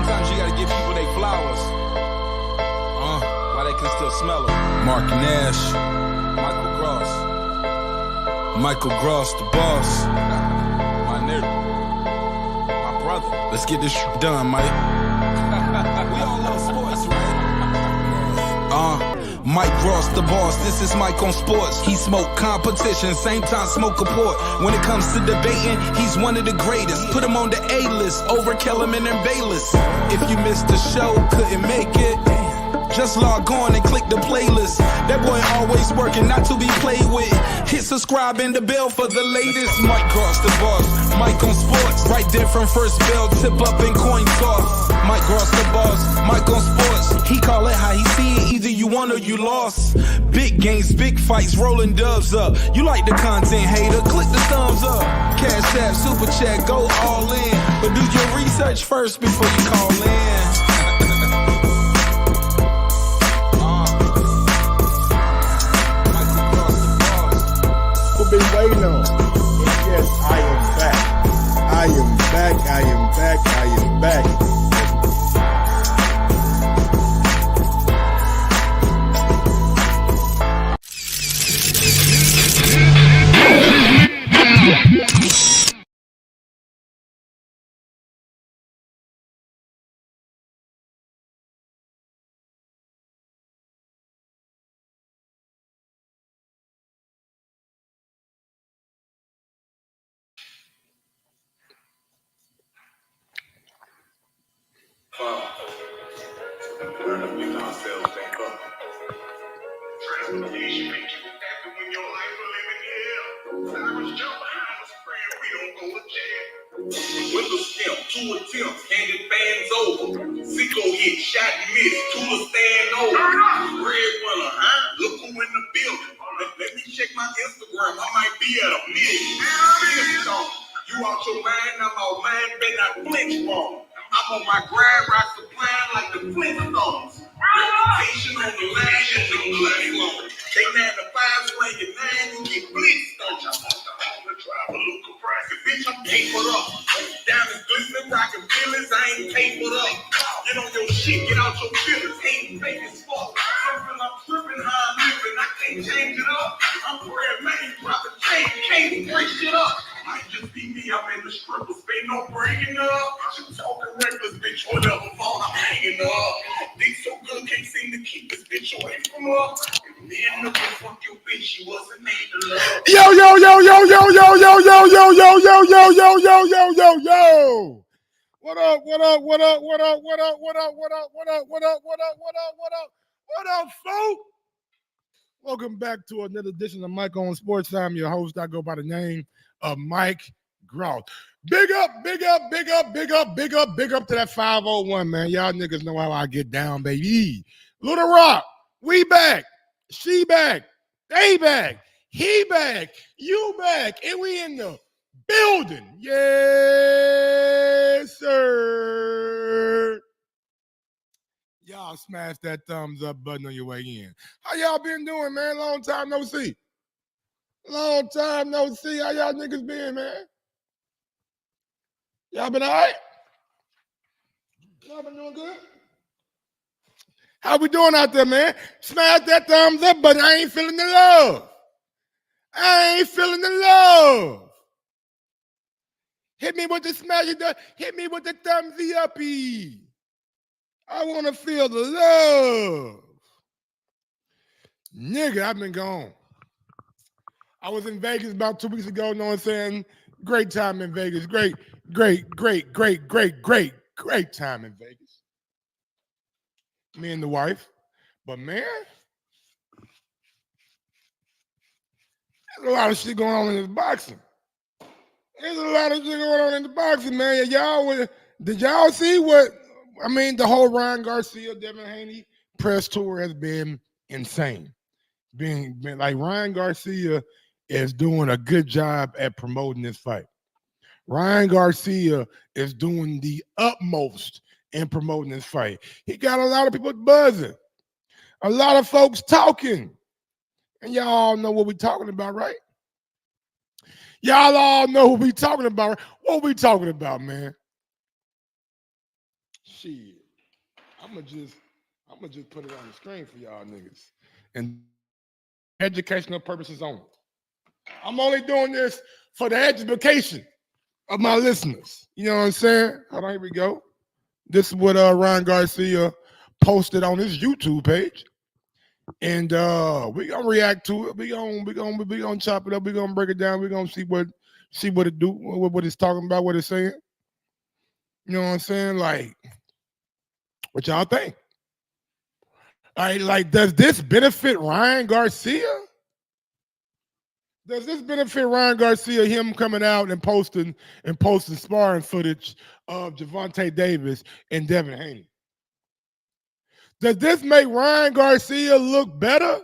Sometimes you gotta give people their flowers. While they can still smell them. Mark Nash. Michael Gross. Michael Gross, the boss. My nigga. My brother. Let's get this done, Mike. We all love sports, right? Mike Ross, the boss, this is Mike on sports. He smoke competition, same time smoke a port. When it comes to debating, he's one of the greatest. Put him on the A-list, over Kellerman and Bayless. If you missed the show, couldn't make it, just log on and click the playlist. That boy always working, not to be played with. Hit subscribe and the bell for the latest. Mike Ross, the boss, Mike on sports. Right there from first bell, tip up and coin toss. Mike Ross, the boss, Mike on sports. He call it how he see it, either you won or you lost. Big games, big fights, rolling dubs up. You like the content, hater, click the thumbs up. Cash app, super chat, go all in. But do your research first before you call in. Been waiting on. Yes, I am back. I am back. I am back. I am back. Transformation make you happy when your life is living here. Cyrus jump behind the spread, we don't go to jail. Window stamp, 2 attempts, handed fans over. Sicko hit, shot and missed, Tula stand over. Red runner, huh? Look who in the building. Let me check my Instagram, I might be at a million. You out your mind, I'm out mine, bet not flinch wrong. I'm on my grind, rock supplying like the Flintstones. Reputation on the line and the bloody long. They 9 to 5, swing your 9, you get blitzed, don't you? I'm the driver, look a price. Bitch, I'm papered up. Diamonds glistening, rockin' feelings, I ain't papered up. Get on your shit, get out your feelings, ain't fake as fuck. I'm tripping how I'm living, I can't change it up. I'm praying, man, drop a chain, can't break shit up. Might just be me, I'm in the strippers, ain't no bringing up. I'm talking reckless, bitch, whatever phone I'm hanging up. Dick so good, can't seem to keep this bitch away from up. Man, look at fuck your bitch, she wasn't made to love. Yo, yo, yo, yo, yo, yo, yo, yo, yo, yo, yo, yo, yo, yo, yo, yo, yo. What up, what up, what up, what up, what up, what up, what up, what up, what up, what up, what up, what up, what up, folks? Welcome back to another edition of Mike on Sports. I'm your host. I go by the name of Mike Grout. Big up, big up, big up, big up, big up, big up to that 501, man. Y'all niggas know how I get down, baby. Little Rock, we back. She back. They back. He back. You back. And we in the building. Yes, sir. Y'all smash that thumbs up button on your way in. How y'all been doing, man? Long time no see. Long time no see. How y'all niggas been, man? Y'all been all right? Y'all been doing good? How we doing out there, man? Smash that thumbs up button. I ain't feeling the love. I ain't feeling the love. Hit me with the smash. Hit me with the thumbsy uppy. I want to feel the love. Nigga, I've been gone. I was in Vegas about 2 weeks ago, you know what I'm saying? Great time in Vegas. Great time in Vegas. Me and the wife. But man, there's a lot of shit going on in this boxing. There's a lot of shit going on in the boxing, man. Did y'all see what, I mean, the whole Ryan Garcia, Devin Haney press tour has been insane. Being like Ryan Garcia is doing a good job at promoting this fight. Ryan Garcia is doing the utmost in promoting this fight. He got a lot of people buzzing, a lot of folks talking. And y'all all know what we're talking about, right? Y'all all know what we're talking about. What we talking about, man? Shit. I'ma just put it on the screen for y'all niggas. And educational purposes only. I'm only doing this for the education of my listeners. You know what I'm saying? Hold on, here we go. This is what Ryan Garcia posted on his YouTube page. And we gonna react to it. We gonna chop it up. We gonna break it down. We gonna see what it do, what it's talking about, what it's saying. You know what I'm saying? Like, what y'all think? All right, like, does this benefit Ryan Garcia? Does this benefit Ryan Garcia, him coming out and posting sparring footage of Gervonta Davis and Devin Haney? Does this make Ryan Garcia look better?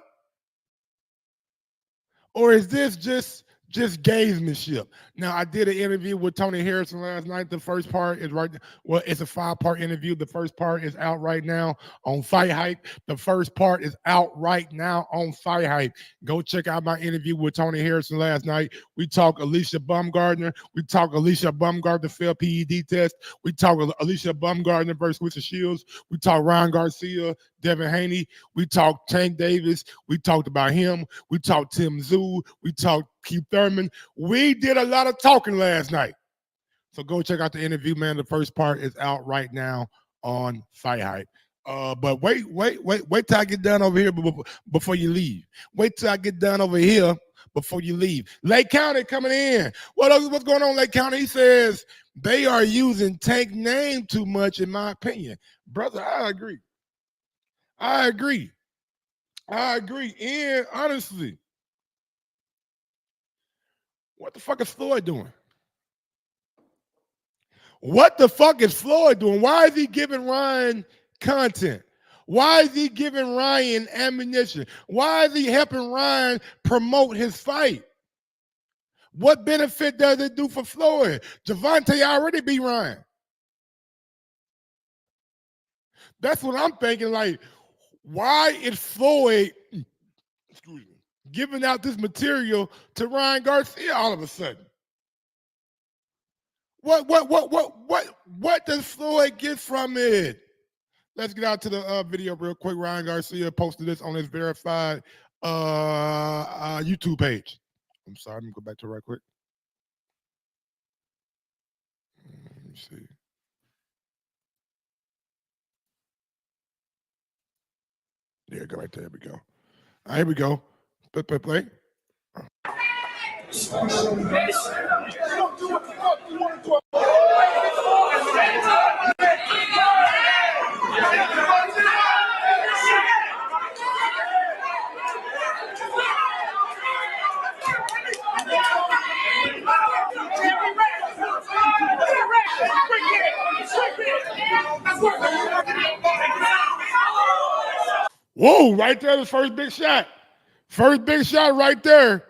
Or is this just gamesmanship? Now, I did an interview with Tony Harrison last night. The first part is right. Well, it's a 5-part interview. The first part is out right now on Fight Hype. The first part is out right now on Fight Hype. Go check out my interview with Tony Harrison last night. We talk Alicia Baumgardner. We talk Alicia Baumgardner failed PED test. We talk Alicia Baumgardner versus Richard Shields. We talk Ryan Garcia, Devin Haney. We talked Tank Davis. We talked about him. We talked Tim Tszyu. We talked Keith Thurman. We did a lot of talking last night. So go check out the interview, man. The first part is out right now on Fight Hype. But wait till I get done over here before you leave. Wait till I get done over here before you leave. Lake County coming in. What's going on, Lake County? He says they are using Tank name too much, in my opinion. Brother, I agree. And honestly, what the fuck is Floyd doing? What the fuck is Floyd doing? Why is he giving Ryan content? Why is he giving Ryan ammunition? Why is he helping Ryan promote his fight? What benefit does it do for Floyd? Gervonta already beat Ryan. That's what I'm thinking. Like, why is Floyd, giving out this material to Ryan Garcia all of a sudden? What does Floyd get from it? Let's get out to the video real quick. Ryan Garcia posted this on his verified YouTube page. I'm sorry, let me go back to it right quick. Let me see. There, go right there. Here we go. All right, here we go. Play. Whoa, right there, the first big shot. First big shot right there.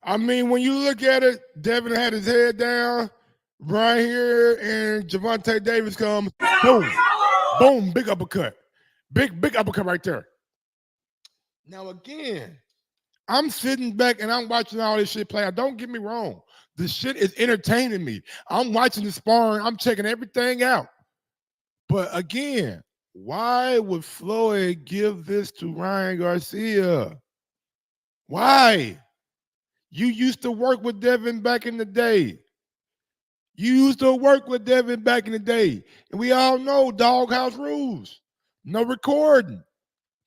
I mean, when you look at it, Devin had his head down right here, and Gervonta Davis comes, boom, boom, big uppercut. Big uppercut right there. Now, again, I'm sitting back and I'm watching all this shit play out. Don't get me wrong. The shit is entertaining me. I'm watching the sparring. I'm checking everything out. But again, why would Floyd give this to Ryan Garcia? Why? You used to work with Devin back in the day. And we all know doghouse rules. No recording.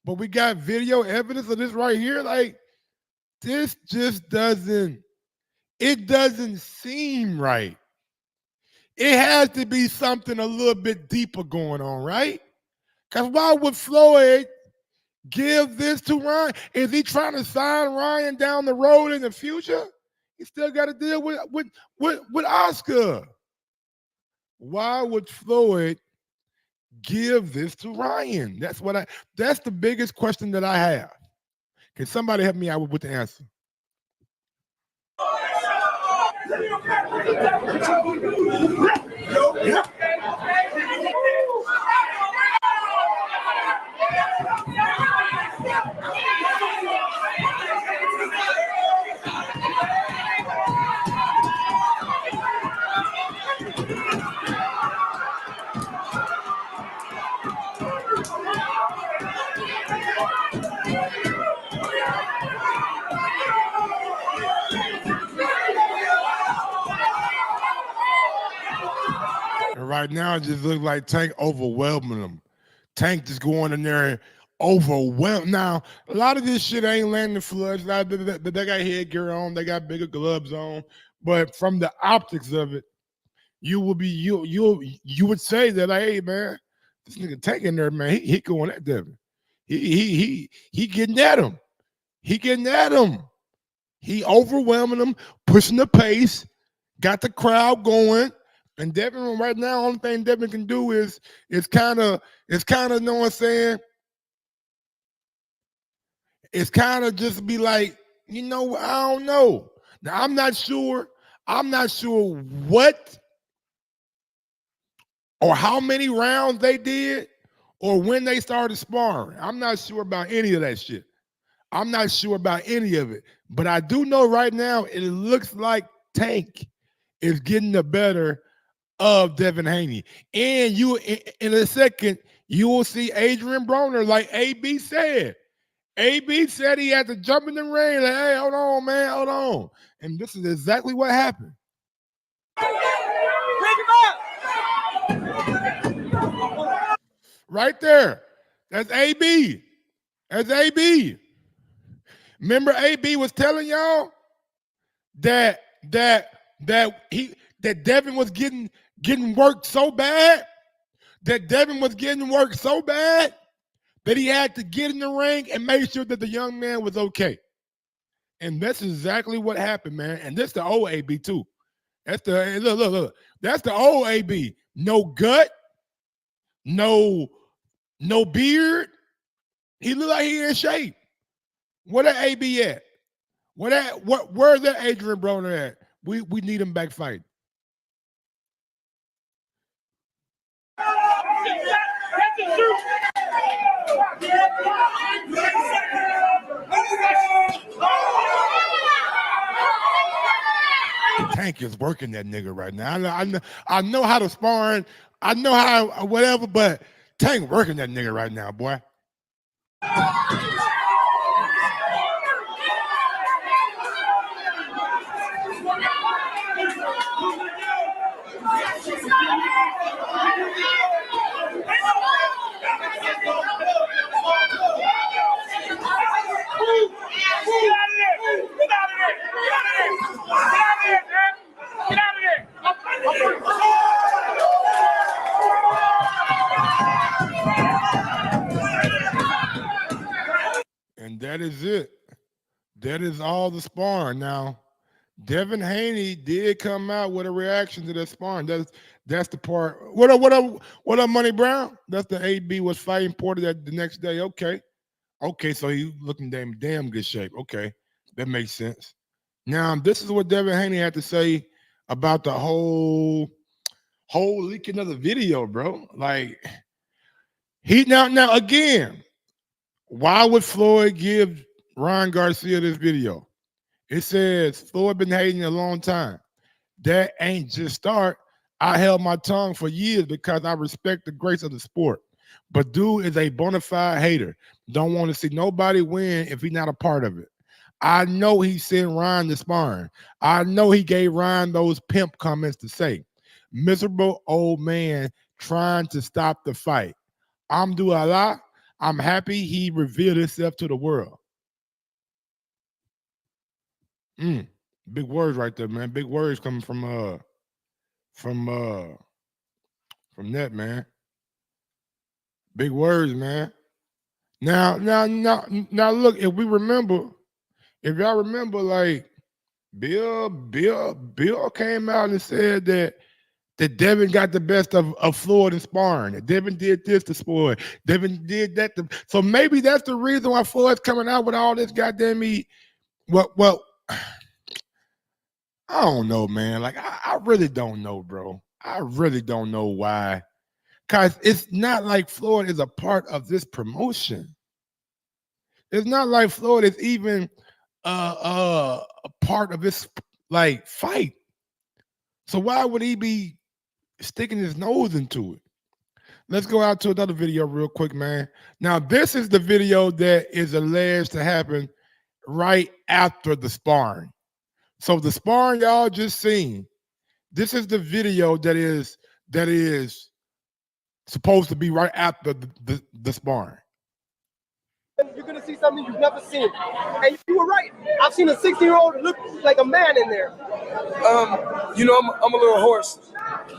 But we got video evidence of this right here. Like, this just doesn't seem right. It has to be something a little bit deeper going on, right? Because why would Floyd give this to Ryan? Is he trying to sign Ryan down the road in the future? He still got to deal with Oscar. Why would Floyd give this to Ryan? That's the biggest question that I have. Can somebody help me out with the answer? Right now, it just looks like Tank overwhelming them. Tank just going in there and overwhelmed. Now, a lot of this shit ain't landing flush. They got headgear on. They got bigger gloves on. But from the optics of it, you would say that, like, hey, man, this nigga Tank in there, man, he going at Devin. He getting at him. He getting at him. He overwhelming him, pushing the pace, got the crowd going. And Devin right now, only thing Devin can do is kind of, you know what I'm saying? It's kind of just be like, you know, I don't know. Now, I'm not sure what or how many rounds they did or when they started sparring. I'm not sure about any of that shit. I'm not sure about any of it. But I do know right now it looks like Tank is getting the better of Devin Haney. And you, in a second, you will see Adrian Broner, like AB said. AB said he had to jump in the ring, like, hey, hold on, man, hold on. And this is exactly what happened. Right there. That's AB. That's AB. Remember AB was telling y'all that Devin was getting worked so bad, that Devin was getting worked so bad that he had to get in the ring and make sure that the young man was okay. And that's exactly what happened, man. And this the old AB too. That's the look. That's the old AB. No gut, no beard. He look like he in shape. Where that AB at? Where's that Adrian Broner at? We need him back fighting. Tank is working that nigga right now. I know how to sparring. I know how whatever, but Tank working that nigga right now, boy. And that is it. That is all the sparring. Now, Devin Haney did come out with a reaction to that sparring. That's the part. What up, Money Brown? That's the AB was fighting Porter that the next day. Okay, so he looking damn good shape. Okay, that makes sense. Now, this is what Devin Haney had to say about the whole leaking of the video, bro. Like, he now again, why would Floyd give Ryan Garcia this video? It says Floyd been hating a long time. That ain't just start. I held my tongue for years because I respect the grace of the sport. But dude is a bona fide hater. Don't want to see nobody win if he's not a part of it. I know he sent Ryan to sparring. I know he gave Ryan those pimp comments to say. Miserable old man trying to stop the fight. Alhamdulillah, I'm happy he revealed himself to the world. Big words right there, man. Big words coming from that, man. Big words, man. Now, look, if y'all remember, like, Bill came out and said that Devin got the best of Floyd in sparring. That Devin did this to Floyd. Devin did that. So maybe that's the reason why Floyd's coming out with all this goddamn well, I don't know, man. Like, I really don't know, bro. I really don't know why. Because it's not like Floyd is a part of this promotion. It's not like Floyd is even a part of this, like, fight. So why would he be sticking his nose into it? Let's go out to another video real quick, man. Now, this is the video that is alleged to happen right after the sparring. So the sparring y'all just seen, this is the video that is that is supposed to be right after the sparring. You're going to see something you've never seen. And you were right. I've seen a 16-year-old look like a man in there. You know, I'm a little hoarse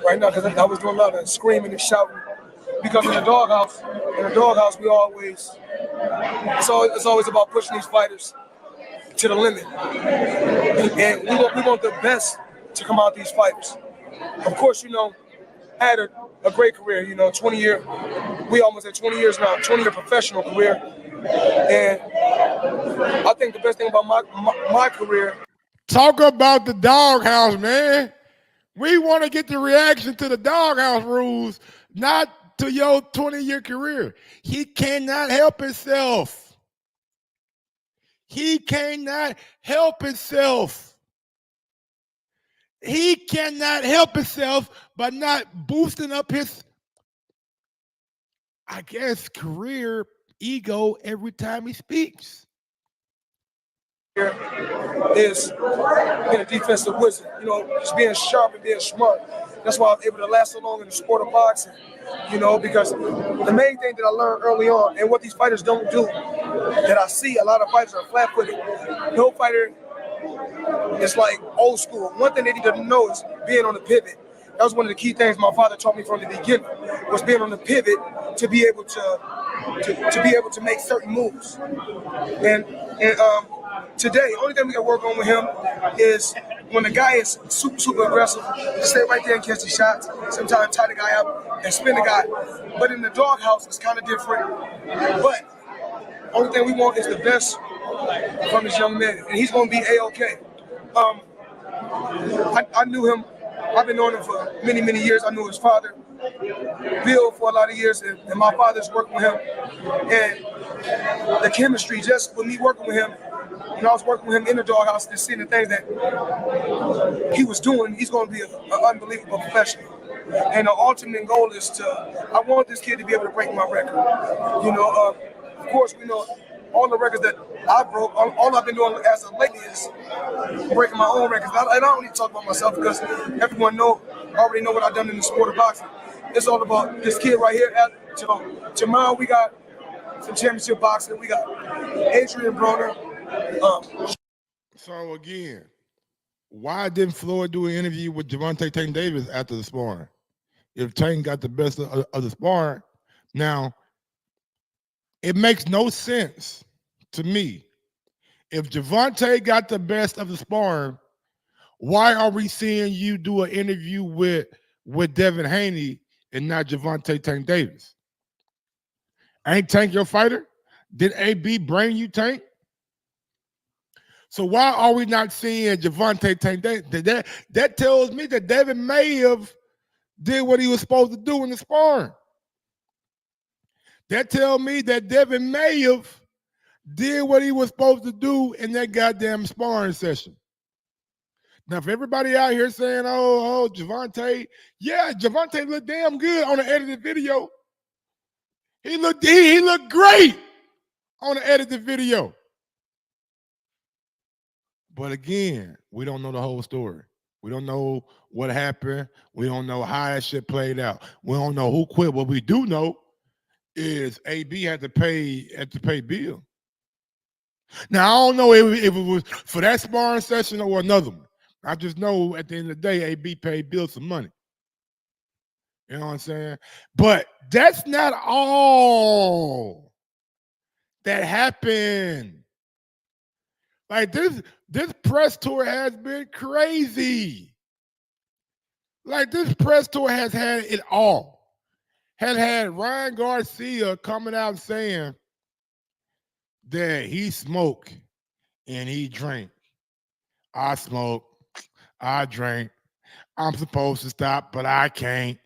right now because I was doing a lot of screaming and shouting. Because in the doghouse, we always, it's always about pushing these fighters to the limit. And we want the best to come out these fighters. Of course, you know, I had a great career, you know, 20-year, we almost at 20 years now, 20-year professional career. And I think the best thing about my career. Talk about the doghouse, man. We want to get the reaction to the doghouse rules, not to your 20-year career. He cannot help himself. He cannot help himself. He cannot help himself by not boosting up his, I guess, career ego every time he speaks. Is being a defensive wizard, you know, just being sharp and being smart. That's why I was able to last so long in the sport of boxing, you know, because the main thing that I learned early on, and what these fighters don't do, that I see a lot of fighters are flat-footed. No fighter is like old school. One thing they need to know is being on the pivot. That was one of the key things my father taught me from the beginning, was being on the pivot to be able to make certain moves. And today, only thing we can work on with him is when the guy is super aggressive, stay right there and catch the shots. Sometimes tie the guy up and spin the guy. But in the doghouse, it's kind of different. But only thing we want is the best from this young man, and he's going to be A-OK. I knew him. I've been knowing him for many, many years. I knew his father, Bill, for a lot of years, and my father's working with him. And the chemistry, just with me working with him, and I was working with him in the doghouse and seeing the things that he was doing, he's going to be an unbelievable professional. And the ultimate goal is I want this kid to be able to break my record. You know, of course, we know all the records that I broke, all I've been doing as of lately is breaking my own records. And I don't need to talk about myself because everyone already know what I've done in the sport of boxing. It's all about this kid right here. Tomorrow we got some championship boxing. We got Adrian Broner. So again, why didn't Floyd do an interview with Gervonta Tank Davis after the sparring? If Tank got the best of the sparring, now it makes no sense to me. If Gervonta got the best of the sparring, why are we seeing you do an interview with Devin Haney and not Gervonta Tank Davis? Ain't Tank your fighter? Did AB bring you Tank? So why are we not seeing Gervonta Tank Davis? That tells me that Devin may have did what he was supposed to do in the sparring. That tells me that Devin may have did what he was supposed to do in that goddamn sparring session. Now, for everybody out here saying, oh, Gervonta, yeah, Gervonta looked damn good on the edited video. He looked great on the edited video. But again, we don't know the whole story. We don't know what happened. We don't know how that shit played out. We don't know who quit. What we do know is AB had to pay Bill. Now, I don't know if it was for that sparring session or another one. I just know at the end of the day, AB paid Bill some money. You know what I'm saying? But that's not all that happened. Like this press tour has been crazy. Like this press tour has had it all. Had Ryan Garcia coming out saying that he smoked and he drank. I smoke, I drink. I'm supposed to stop, but I can't.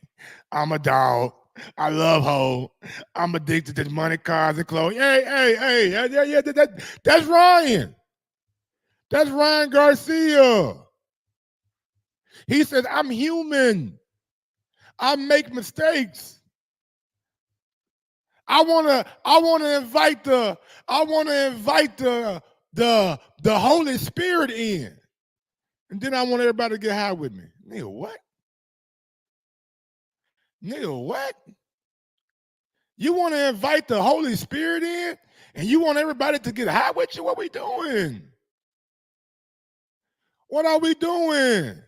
I'm a dog. I love hoe. I'm addicted to money, cars, and clothes. Hey, yeah, that's Ryan. That's Ryan Garcia. He says, I'm human. I make mistakes. I wanna invite the Holy Spirit in. And then I want everybody to get high with me. Nigga, what? Nigga, what? You want to invite the Holy Spirit in, and you want everybody to get high with you? What we doing? What are we doing?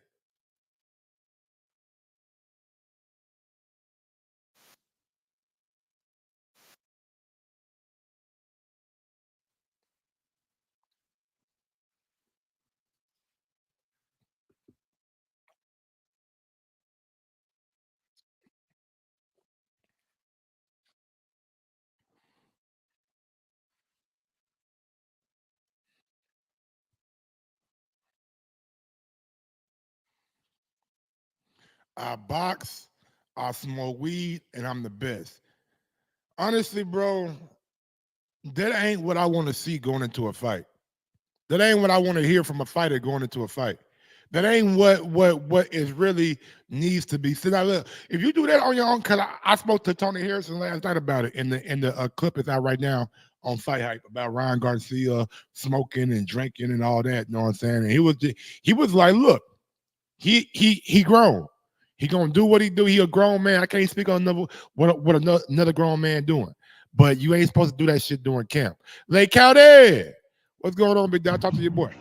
I box, I smoke weed, and I'm the best. Honestly, bro, that ain't what I want to see going into a fight. That ain't what I want to hear from a fighter going into a fight. That ain't what is really needs to be said. Now, look, if you do that on your own, because I spoke to Tony Harrison last night about it, in the clip is out right now on Fight Hype about Ryan Garcia smoking and drinking and all that. You know what I'm saying? And he was like, look, he grown. He gonna do what he do. He a grown man. I can't speak on what another grown man doing. But you ain't supposed to do that shit during camp. Lake County, what's going on, big dog? Talk to your boy.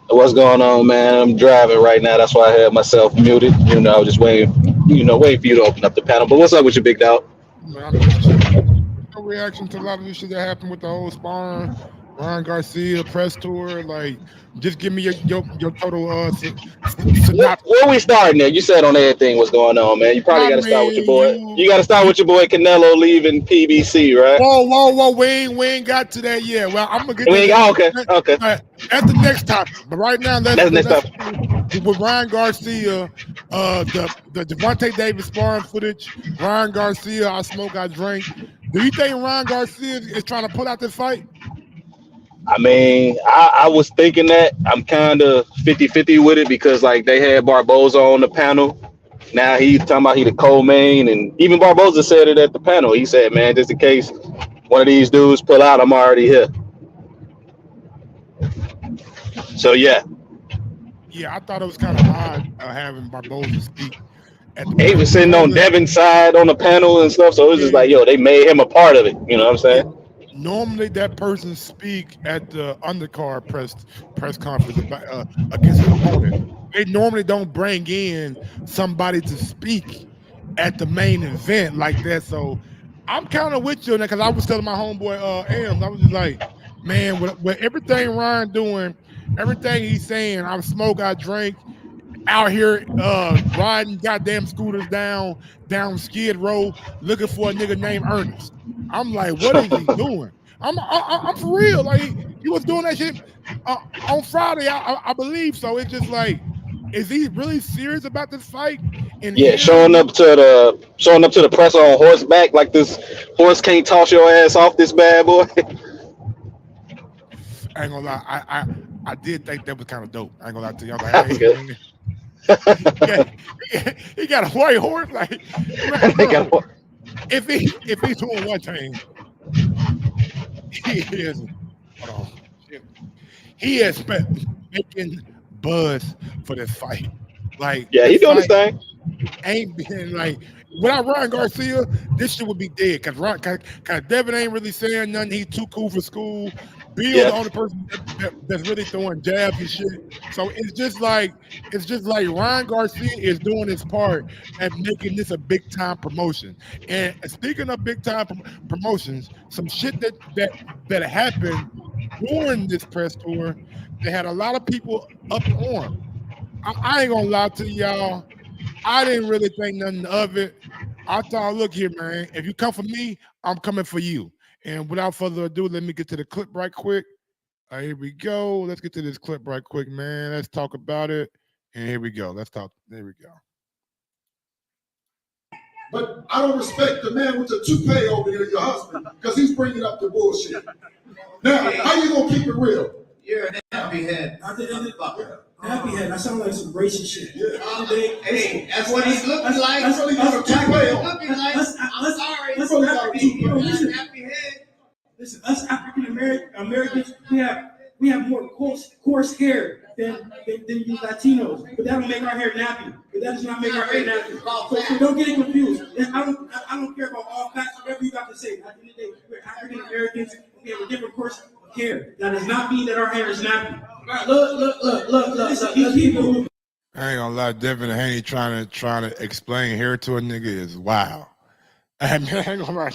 What's going on, man? I'm driving right now. That's why I had myself muted. Just waiting for you to open up the panel. But what's up with you, big dog? Man, I'm just chilling. No reaction to a lot of this shit that happened with the whole Sparring, Ryan Garcia press tour. Like, just give me your total synopsis. Where we starting at? You said on everything what's going on, man. You probably got to start with your boy. You got to start with your boy Canelo leaving PBC, right? Whoa. We ain't got to that yet. Well, I'm gonna get okay. That's the next topic. But right now, let's with Ryan Garcia, the Devontae Davis sparring footage. Ryan Garcia, I smoke, I drink. Do you think Ryan Garcia is trying to pull out this fight? I mean, I was thinking that. I'm kind of 50-50 with it because, like, they had Barboza on the panel. Now he's talking about he the co-main, and even Barboza said it at the panel. He said, man, just in case one of these dudes pull out, I'm already here. So, yeah. Yeah, I thought it was kind of odd having Barboza speak. He was sitting on Devin's side on the panel and stuff, so it was just like, yo, they made him a part of it. You know what I'm saying? Normally, that person speak at the undercard press conference against an opponent. They normally don't bring in somebody to speak at the main event like that. So I'm kind of with you on that because I was telling my homeboy Ams, I was just like, man, with everything Ryan doing, everything he's saying, I smoke, I drink, out here riding goddamn scooters down Skid Row looking for a nigga named Ernest. I'm like, what is he doing? I'm for real. Like he was doing that shit on Friday, I believe. So it's just like, is he really serious about this fight? And yeah, showing up to the press on horseback like this horse can't toss your ass off this bad boy. I ain't gonna lie, I did think that was kind of dope. I ain't gonna lie to you. I was like, hey, man. He got a white horse. Like, man, bro, if he's doing one thing, he is making buzz for this fight. Like, yeah, he doing his thing. Ain't been like without Ryan Garcia, this shit would be dead. Cause Devin ain't really saying nothing. He's too cool for school. Bill's the only person that's really throwing jabs and shit. So it's just like Ryan Garcia is doing his part at making this a big time promotion. And speaking of big time promotions, some shit that happened during this press tour, they had a lot of people up in arms. I ain't gonna lie to y'all. I didn't really think nothing of it. I thought, look here, man, if you come for me, I'm coming for you. And without further ado, let me get to the clip right quick. Here we go. Let's get to this clip right quick, man. Let's talk about it. And here we go. Let's talk. There we go. But I don't respect the man with the toupee over here, your husband, because he's bringing up the bullshit. Now, how you going to keep it real? You're an happy head. Happy head. That sounds like some racist shit. Yeah. Hey, that's what he's looking like. That's what he's looking like. I'm sorry. Happy head. Listen, us African Americans, we have more coarse hair than you Latinos, but that don't make our hair nappy. but that does not make our hair natural. So don't get it confused. I don't care about all facts, whatever you got to say. At the end of the day, we're African Americans. We have a different course of hair. That does not mean that our hair is nappy. Look. These people. I ain't gonna lie, Devin Haney trying to explain hair to a nigga is wild. I mean, I ain't gonna lie.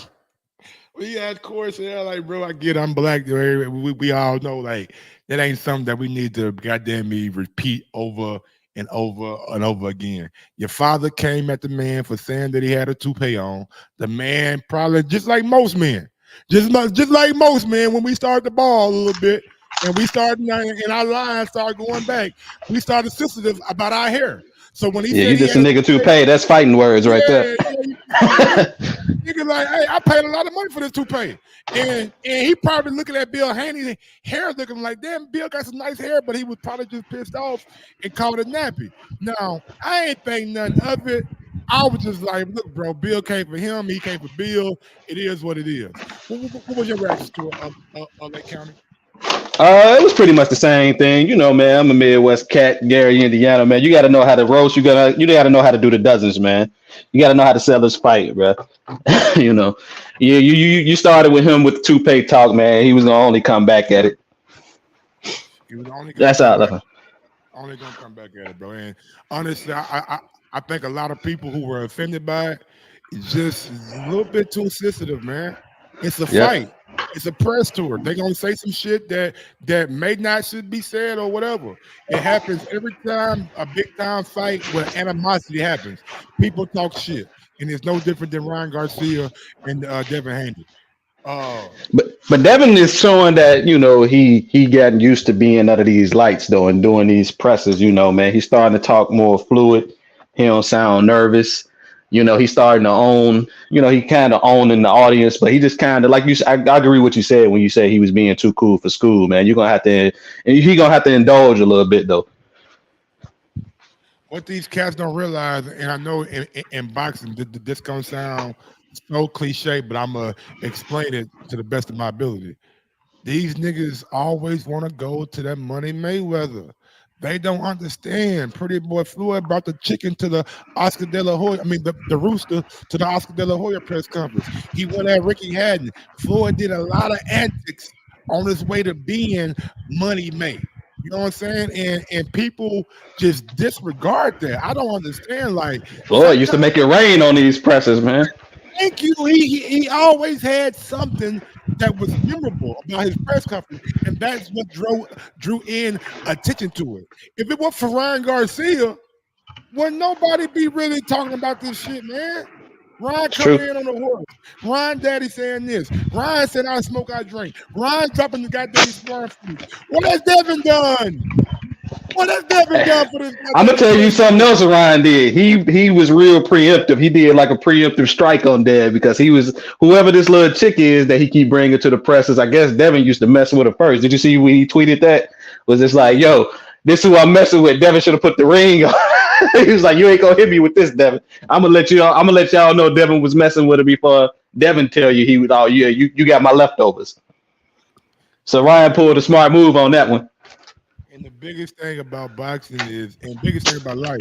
We had course there, like, bro, I get I'm black. We all know, like, that ain't something that we need to goddamn me repeat over and over and over again. Your father came at the man for saying that he had a toupee on. The man probably, just like most men, just like most men, when we started to ball a little bit and we started and our lines started going back, we started sensitive about our hair. So when he said you just a nigga toupee, that's fighting words right there. Nigga like, hey, I paid a lot of money for this toupee. And he probably looking at Bill Haney's hair looking like, damn, Bill got some nice hair, but he was probably just pissed off and called it nappy. Now, I ain't think nothing of it. I was just like, look, bro, Bill came for him. He came for Bill. It is what it is. What was your reaction to Lake County? It was pretty much the same thing. You know, man, I'm a Midwest cat, Gary, Indiana, man. You got to know how to roast. You got to know how to do the dozens, man. You got to know how to sell this fight, bro. You know, you started with him with the toupee talk, man. He was going to only come back at it. That's how only going to come back at it, bro. And honestly, I think a lot of people who were offended by it is just a little bit too sensitive, man. It's a fight. It's a press tour. They're gonna say some shit that may not should be said or whatever. It happens every time a big time fight where animosity happens. People talk shit, and it's no different than Ryan Garcia and Devin Haney. But Devin is showing that, you know, he gotten used to being under these lights though and doing these presses. You know, man, he's starting to talk more fluid. He don't sound nervous. You know, he's starting to own, you know, he kind of owning the audience, but he just kind of, like you said, I agree with what you said when you said he was being too cool for school, man. You're going to have to, and he's going to have to indulge a little bit, though. What these cats don't realize, and I know in boxing, this going to sound so cliche, but I'm going to explain it to the best of my ability. These niggas always want to go to that Money Mayweather. They don't understand. Pretty boy Floyd brought the chicken to the Oscar De La Hoya. I mean, the rooster to the Oscar De La Hoya press conference. He went at Ricky Hatton. Floyd did a lot of antics on his way to being money made. You know what I'm saying? And people just disregard that. I don't understand. Like, Floyd used to make it rain on these presses, man. Thank you. He always had something that was memorable about his press conference, and that's what drew in attention to it. If it weren't for Ryan Garcia, would nobody be really talking about this shit, man? Ryan coming in on the horse. Ryan daddy saying this. Ryan said I smoke, I drink. Ryan dropping the goddamn sparring food. What has Devin done? What has Devin done for this? I'm gonna tell you something else Ryan did. He was real preemptive. He did like a preemptive strike on Dev because he was whoever this little chick is that he keep bringing to the presses. I guess Devin used to mess with her first. Did you see when he tweeted that? Was just like, yo, this is who I'm messing with. Devin should have put the ring on. He was like, you ain't gonna hit me with this, Devin. I'm gonna let y'all know Devin was messing with her before Devin tell you he was. Oh yeah, you got my leftovers. So Ryan pulled a smart move on that one. And the biggest thing about boxing and biggest thing about life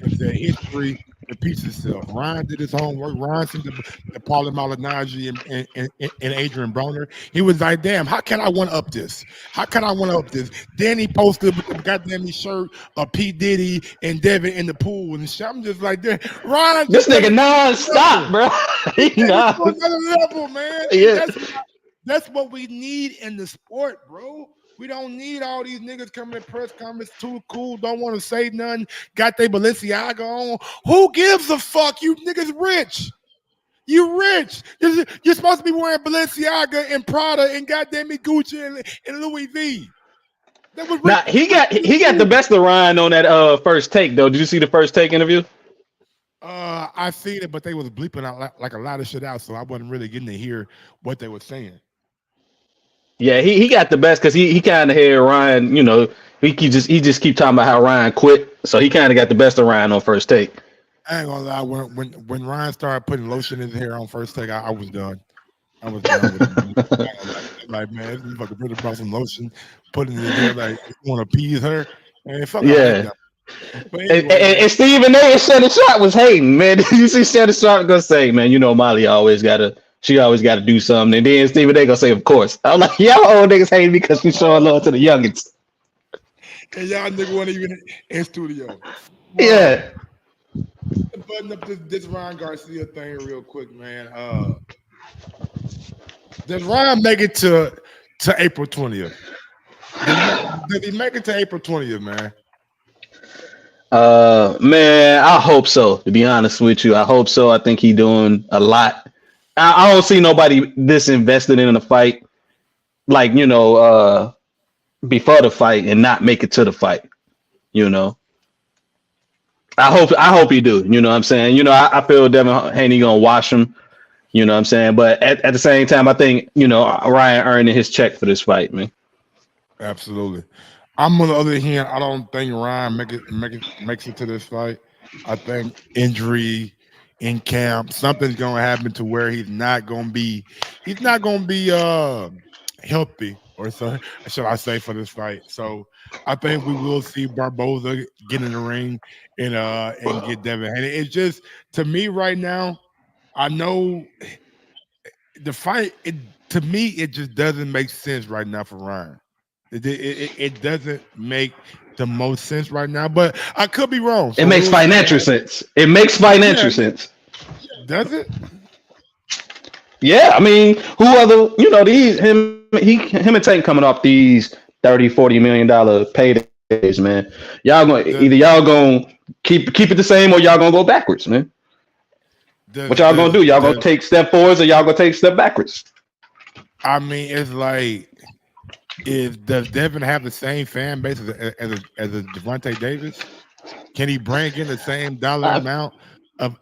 is that history repeats itself. Ryan did his homework. Ryan sent to Paulie Malignaggi and Adrian Broner. He was like, damn, how can I one-up this? How can I one-up this? Then he posted with the goddamn shirt of P. Diddy and Devin in the pool and shit. I'm just like, Ryan. This nigga non-stop, bro. Another level, man. Yeah. That's what we need in the sport, bro. We don't need all these niggas coming to press conference too cool, don't want to say nothing, got their Balenciaga on. Who gives a fuck? You niggas rich. You rich. You're supposed to be wearing Balenciaga and Prada and goddamn me Gucci and Louis V. Now he got the best of Ryan on that first take though. Did you see the first take interview? I seen it, but they was bleeping out like a lot of shit out, so I wasn't really getting to hear what they were saying. Yeah, he got the best because he kind of had Ryan, you know, he just keep talking about how Ryan quit, so he kind of got the best of Ryan on first take. I ain't gonna lie, when Ryan started putting lotion in his hair on first take, I was done. I was done with it. Like, man, this fucking brother brought some lotion, put it in his hair, like, you want to appease her? Man, fuck yeah. But And, anyway, and, man. and Stephen A. and Shannon Sharp was hating, man. You see Shannon Sharp gonna say, man, you know Molly she always gotta do something. And then Stephen A. gonna say, of course. I'm like, y'all old niggas hating because she's showing love to the youngins. And y'all nigga wasn't even in studio. Yeah. Button up this Ryan Garcia thing real quick, man. Does Ryan make it to April 20th? Did he make it to April 20th, man? Man, I hope so. To be honest with you, I hope so. I think he's doing a lot. I don't see nobody this invested in a fight, like before the fight and not make it to the fight. You know, I hope he do. You know what I'm saying? I feel Devin Haney gonna wash him. You know what I'm saying? But at the same time, I think Ryan earning his check for this fight, man. Absolutely. I'm on the other hand. I don't think Ryan makes it to this fight. I think injury in camp, something's gonna happen to where he's not gonna be healthy, or so should I say, for this fight. So I think we will see Barboza get in the ring and get Devin Haney. It's just, to me right now, I know the fight. To me, it just doesn't make sense right now for Ryan. It doesn't make the most sense right now, but I could be wrong. It So makes financial sense. It makes financial sense. Does it? Yeah, I mean, who other, him and Tank coming off these 30-40 million dollar paydays, man. Y'all gonna keep it the same, or y'all gonna go backwards, man. What y'all gonna do? Y'all gonna take step forwards, or y'all gonna take step backwards? I mean, it's like, does Devin have the same fan base as a Gervonta Davis? Can he bring in the same dollar amount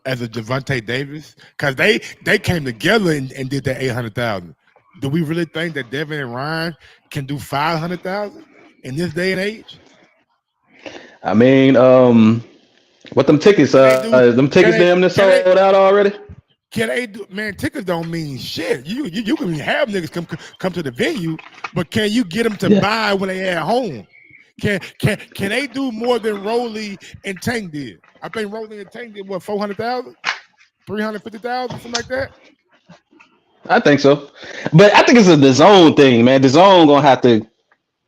as a Gervonta Davis? Because they came together and did that 800,000. Do we really think that Devin and Ryan can do 500,000 in this day and age? I mean, what them tickets? Them tickets damn near sold out already. Can they do? Man, tickets don't mean shit. You can have niggas come to the venue, but can you get them to buy when they at home? Can they do more than Rolly and Tank did? I think Rolly and Tank did what, 400,000, 350,000, something like that. I think so, but I think it's a DAZN thing, man. DAZN gonna have to,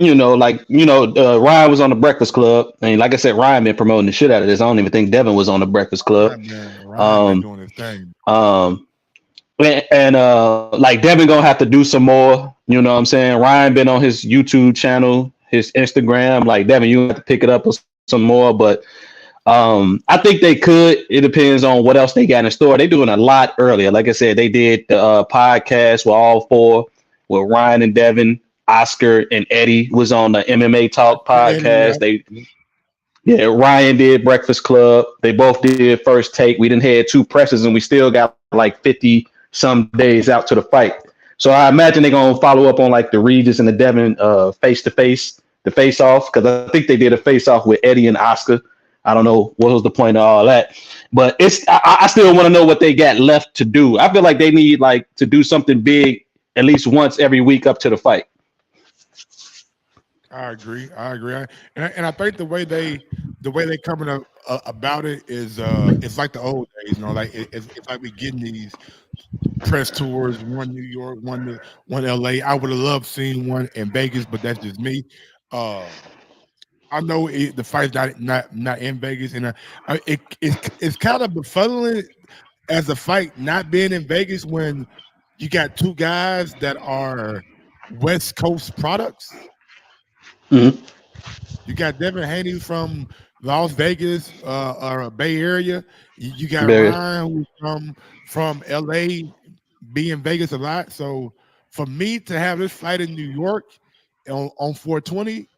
Ryan was on the Breakfast Club, and like I said, Ryan been promoting the shit out of this. I don't even think Devin was on the Breakfast Club. Ryan been doing his thing. And like Devin gonna have to do some more. You know what I'm saying? Ryan been on his YouTube channel, his Instagram. Like, Devin, you have to pick it up with some more. But I think they could. It depends on what else they got in store. They're doing a lot earlier. Like I said, they did the podcast with all four, with Ryan and Devin. Oscar and Eddie was on the MMA Talk podcast. Ryan did Breakfast Club. They both did First Take. We didn't have 2 presses, and we still got like 50 some days out to the fight. So I imagine they're gonna follow up on like the Regis and the Devin face to face, the face off, because I think they did a face off with Eddie and Oscar. I don't know what was the point of all that, but I still want to know what they got left to do. I feel like they need to do something big at least once every week up to the fight. I agree, and I think the way they coming up about it is it's like the old days, it's like we getting these press tours, one New York, one LA. I would have loved seeing one in Vegas, but that's just me. I know the fight's not in Vegas, and it's kind of befuddling as a fight not being in Vegas when you got 2 guys that are West Coast products. Mm-hmm. You got Devin Haney from Las Vegas or Bay Area. You got Ryan who's from LA, be in Vegas a lot. So for me to have this fight in New York on 420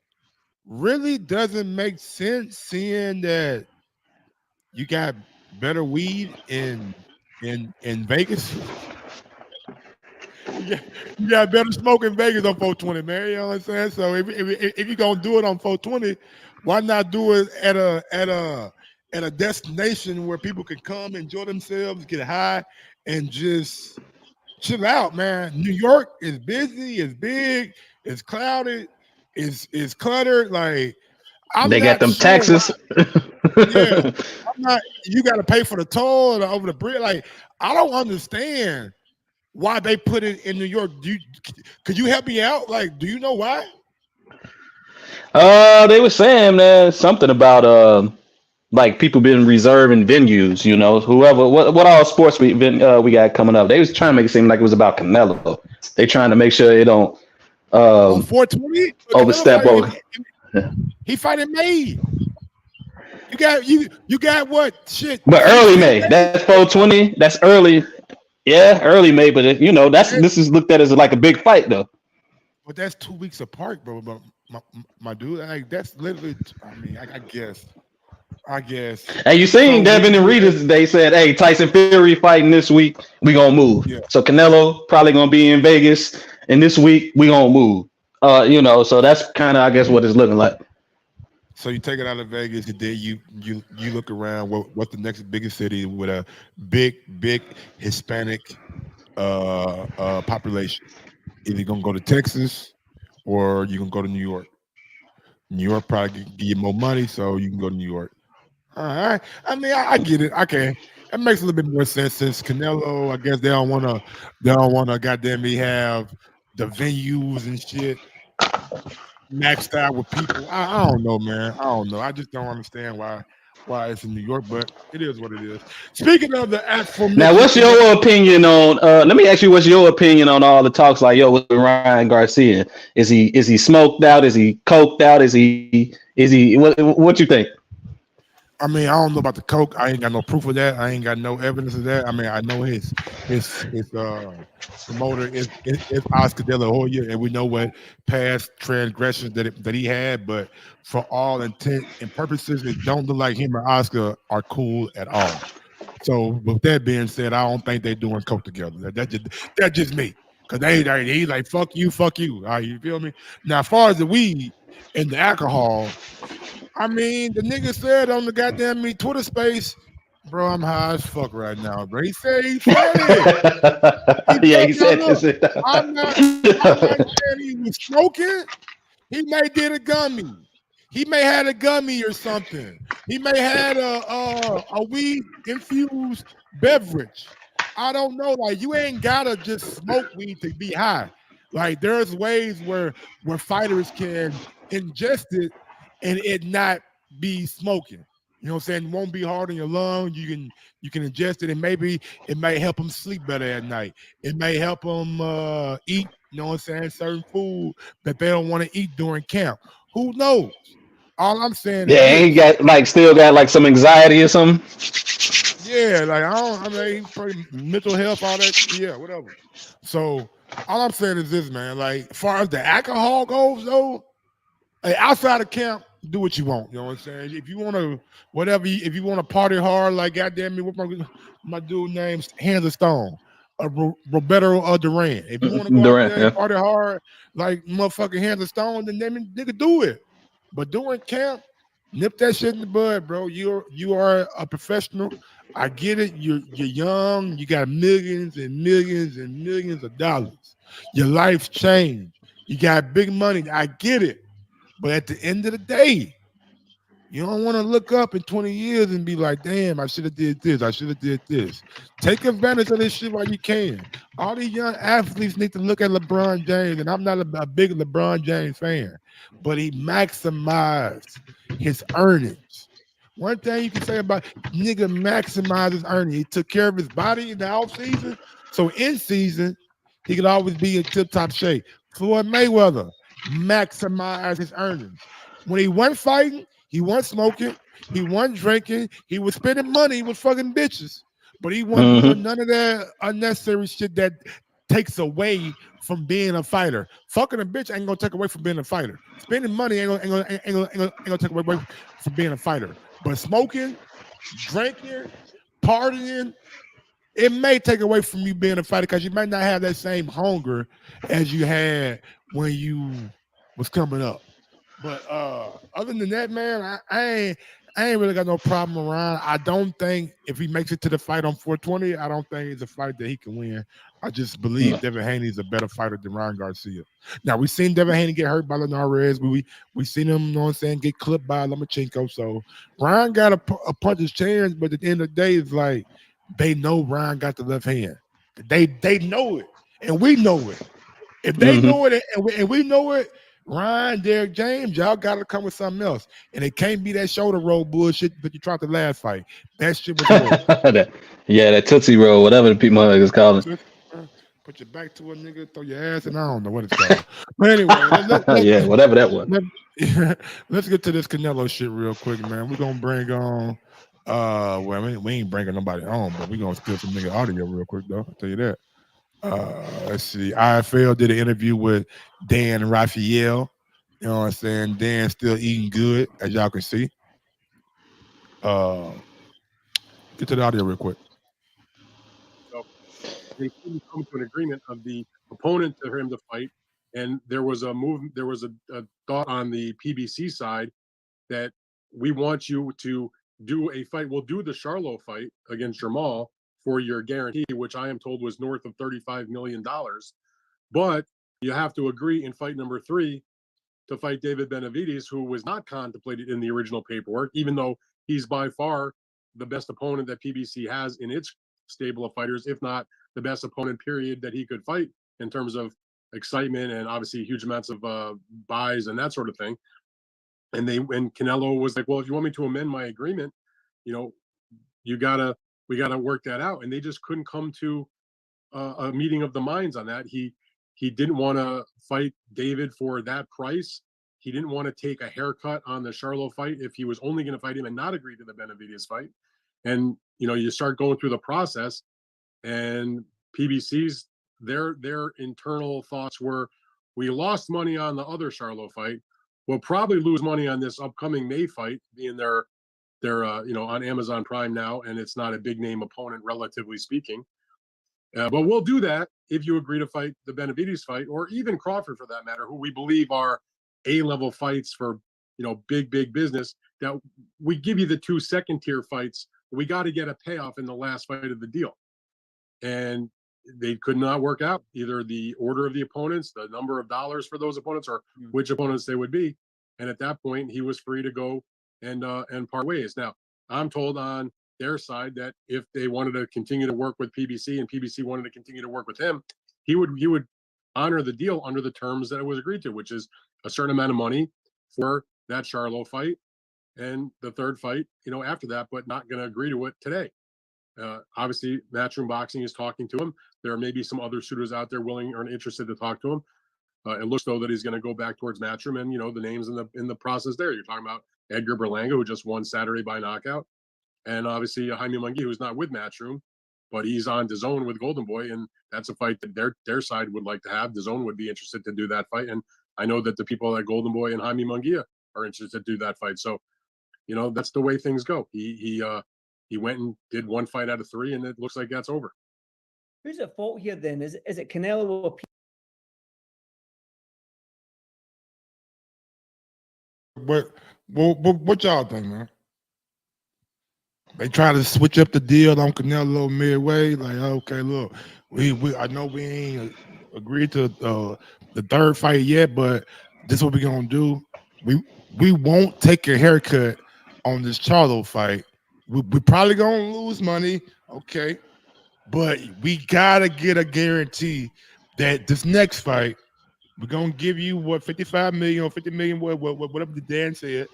really doesn't make sense, seeing that you got better weed in Vegas. You got better smoke in Vegas on 420, man. You know what I'm saying? So if you're gonna do it on 420, why not do it at a destination where people can come, enjoy themselves, get high, and just chill out, man? New York is busy, it's big, it's clouded, it's cluttered. Like, I'm They got not them sure why. taxes. Yeah, I'm not. You got to pay for the toll or over the bridge. Like, I don't understand why they put it in New York. Could you help me out? Like, do you know why? They were saying something about like people been reserving venues. You know, whoever what all sports we got coming up. They was trying to make it seem like it was about Canelo. They trying to make sure it don't On 420, Canelo overstep over. he fighting May. You got what shit? But early 16 May, days? that's 420. That's early. Yeah, early May. But this is looked at as like a big fight though. But that's 2 weeks apart, bro. But my dude, like that's literally. I mean, I guess. Hey, you seen So Devin and Regis? They said, "Hey, Tyson Fury fighting this week. We gonna move." yeah. So Canelo probably gonna be in Vegas, and this week we gonna move. So that's kind of I guess what it's looking like. So you take it out of Vegas, and then you look around. What's the next biggest city with a big Hispanic population? Either you're gonna go to Texas or you can go to New York. New York probably give you more money, so you can go to New York. All right. I mean, I get it. Okay, that makes a little bit more sense since Canelo. I guess they don't wanna goddamn me have the venues and shit maxed out with people. I don't know, man. I don't know. I just don't understand why it's in New York, but it is what it is. Speaking of the aforementioned, Now, what's your opinion on? Let me ask you, what's your opinion on all the talks like, yo, with Ryan Garcia? Is he smoked out? Is he coked out? Is he? What you think? I mean, I don't know about the coke. I ain't got no proof of that. I ain't got no evidence of that. I mean, I know his promoter is Oscar De La Hoya, and we know what past transgressions that he had. But for all intent and purposes, it don't look like him and Oscar are cool at all. So, with that being said, I don't think they're doing coke together. That's just me. Cause he's like fuck you. All right, you feel me? Now, as far as the weed and the alcohol. I mean, the nigga said on the goddamn Twitter space, bro, I'm high as fuck right now, bro. He said it. Yeah, he said this. I'm not saying he was smoking. He may did a gummy. He may had a gummy or something. He may had a weed infused beverage. I don't know. Like, you ain't gotta just smoke weed to be high. Like, there's ways where fighters can ingest it and it not be smoking. You know what I'm saying? It won't be hard on your lungs. You can ingest it, and maybe it may help them sleep better at night. It may help them eat, you know what I'm saying, certain food that they don't want to eat during camp. Who knows? All I'm saying Yeah, is he still got like some anxiety or something. yeah, like I mean, probably mental health, all that, yeah, whatever. So all I'm saying is this, man. Like, as far as the alcohol goes, though, like, outside of camp, do what you want. You know what I'm saying? If you want to, if you want to party hard, like goddamn me, what my dude name's Hands of Stone, Roberto Duran. If you want to go out there and party hard, like motherfucking Hands of Stone, then nigga do it. But during camp, nip that shit in the bud, bro. You are a professional. I get it. You're young. You got millions and millions and millions of dollars. Your life's changed. You got big money. I get it. But at the end of the day, you don't want to look up in 20 years and be like, damn, I should have did this. I should have did this. Take advantage of this shit while you can. All these young athletes need to look at LeBron James, and I'm not a big LeBron James fan, but he maximized his earnings. One thing you can say about nigga maximized his earnings. He took care of his body in the offseason, so in season, he could always be in tip-top shape. Floyd Mayweather maximize his earnings. When he wasn't fighting, he wasn't smoking, he wasn't drinking, he was spending money with fucking bitches, but he wasn't doing none of that unnecessary shit that takes away from being a fighter. Fucking a bitch ain't gonna take away from being a fighter. Spending money ain't gonna take away from being a fighter. But smoking, drinking, partying, it may take away from you being a fighter because you might not have that same hunger as you had when you was coming up. But other than that, man, I I ain't really got no problem around. I don't think if he makes it to the fight on 420, I don't think it's a fight that he can win. I just believe Devin Haney is a better fighter than Ryan Garcia. Now, we've seen Devin Haney get hurt by Linares. We seen him, you know what I'm saying, get clipped by Lomachenko. So Ryan got a punch his chance, but at the end of the day, it's like they know Ryan got the left hand. They know it, and we know it. If they know it and we know it, Ryan, Derek James, y'all got to come with something else. And it can't be that shoulder roll bullshit that you tried the last fight. That shit was horrible. that Tootsie Roll, whatever the people is calling. Put your back to a nigga, throw your ass, and I don't know what it's called. But anyway, yeah, whatever that was. Let's get to this Canelo shit real quick, man. We're going to bring on, well, we ain't bringing nobody on, but we're going to steal some nigga audio real quick, though. I'll tell you that. Let's see. IFL did an interview with Dan and Raphael. You know what I'm saying? Dan's still eating good, as y'all can see. Get to the audio real quick. So they couldn't come to an agreement of the opponent for him to fight, and there was a thought on the PBC side that we want you to do a fight. We'll do the Charlo fight against Jamal for your guarantee, which I am told was north of $35 million. But you have to agree in fight number 3 to fight David Benavidez, who was not contemplated in the original paperwork, even though he's by far the best opponent that PBC has in its stable of fighters, if not the best opponent, period, that he could fight in terms of excitement and obviously huge amounts of buys and that sort of thing. And Canelo was like, well, if you want me to amend my agreement, you know, we got to work that out. And they just couldn't come to a meeting of the minds on that. He didn't want to fight David for that price. He didn't want to take a haircut on the Charlo fight if he was only going to fight him and not agree to the Benavidez fight. And, you know, you start going through the process, and PBC's, their internal thoughts were, we lost money on the other Charlo fight. We'll probably lose money on this upcoming May fight, being they're on Amazon Prime now, and it's not a big name opponent, relatively speaking. But we'll do that if you agree to fight the Benavidez fight, or even Crawford for that matter, who we believe are A-level fights for, you know, big business. That we give you the 2 second-tier fights. We got to get a payoff in the last fight of the deal. And they could not work out either the order of the opponents, the number of dollars for those opponents, or which opponents they would be. And at that point, he was free to go and part ways. Now, I'm told on their side that if they wanted to continue to work with PBC and PBC wanted to continue to work with him, he would honor the deal under the terms that it was agreed to, which is a certain amount of money for that Charlo fight and the third fight, you know, after that, but not going to agree to it today. Obviously, Matchroom Boxing is talking to him. There may be some other suitors out there willing or interested to talk to him. It looks though that he's going to go back towards Matchroom, and you know the names in the process there. You're talking about Edgar Berlanga, who just won Saturday by knockout, and obviously Jaime Munguia, who's not with Matchroom, but he's on DAZN with Golden Boy, and that's a fight that their side would like to have. DAZN would be interested to do that fight, and I know that the people at Golden Boy and Jaime Munguia are interested to do that fight. So, you know, that's the way things go. He went and did 1 fight out of 3, and it looks like that's over. Who's at fault here then? Is it Canelo or What y'all think, man? They try to switch up the deal on Canelo midway. Like, okay, look, I know we ain't agreed to the third fight yet, but this is what we're gonna do. We won't take a haircut on this Charlo fight. We probably gonna lose money, okay, but we gotta get a guarantee that this next fight we're gonna give you what 55 million or 50 million, whatever the Dan said,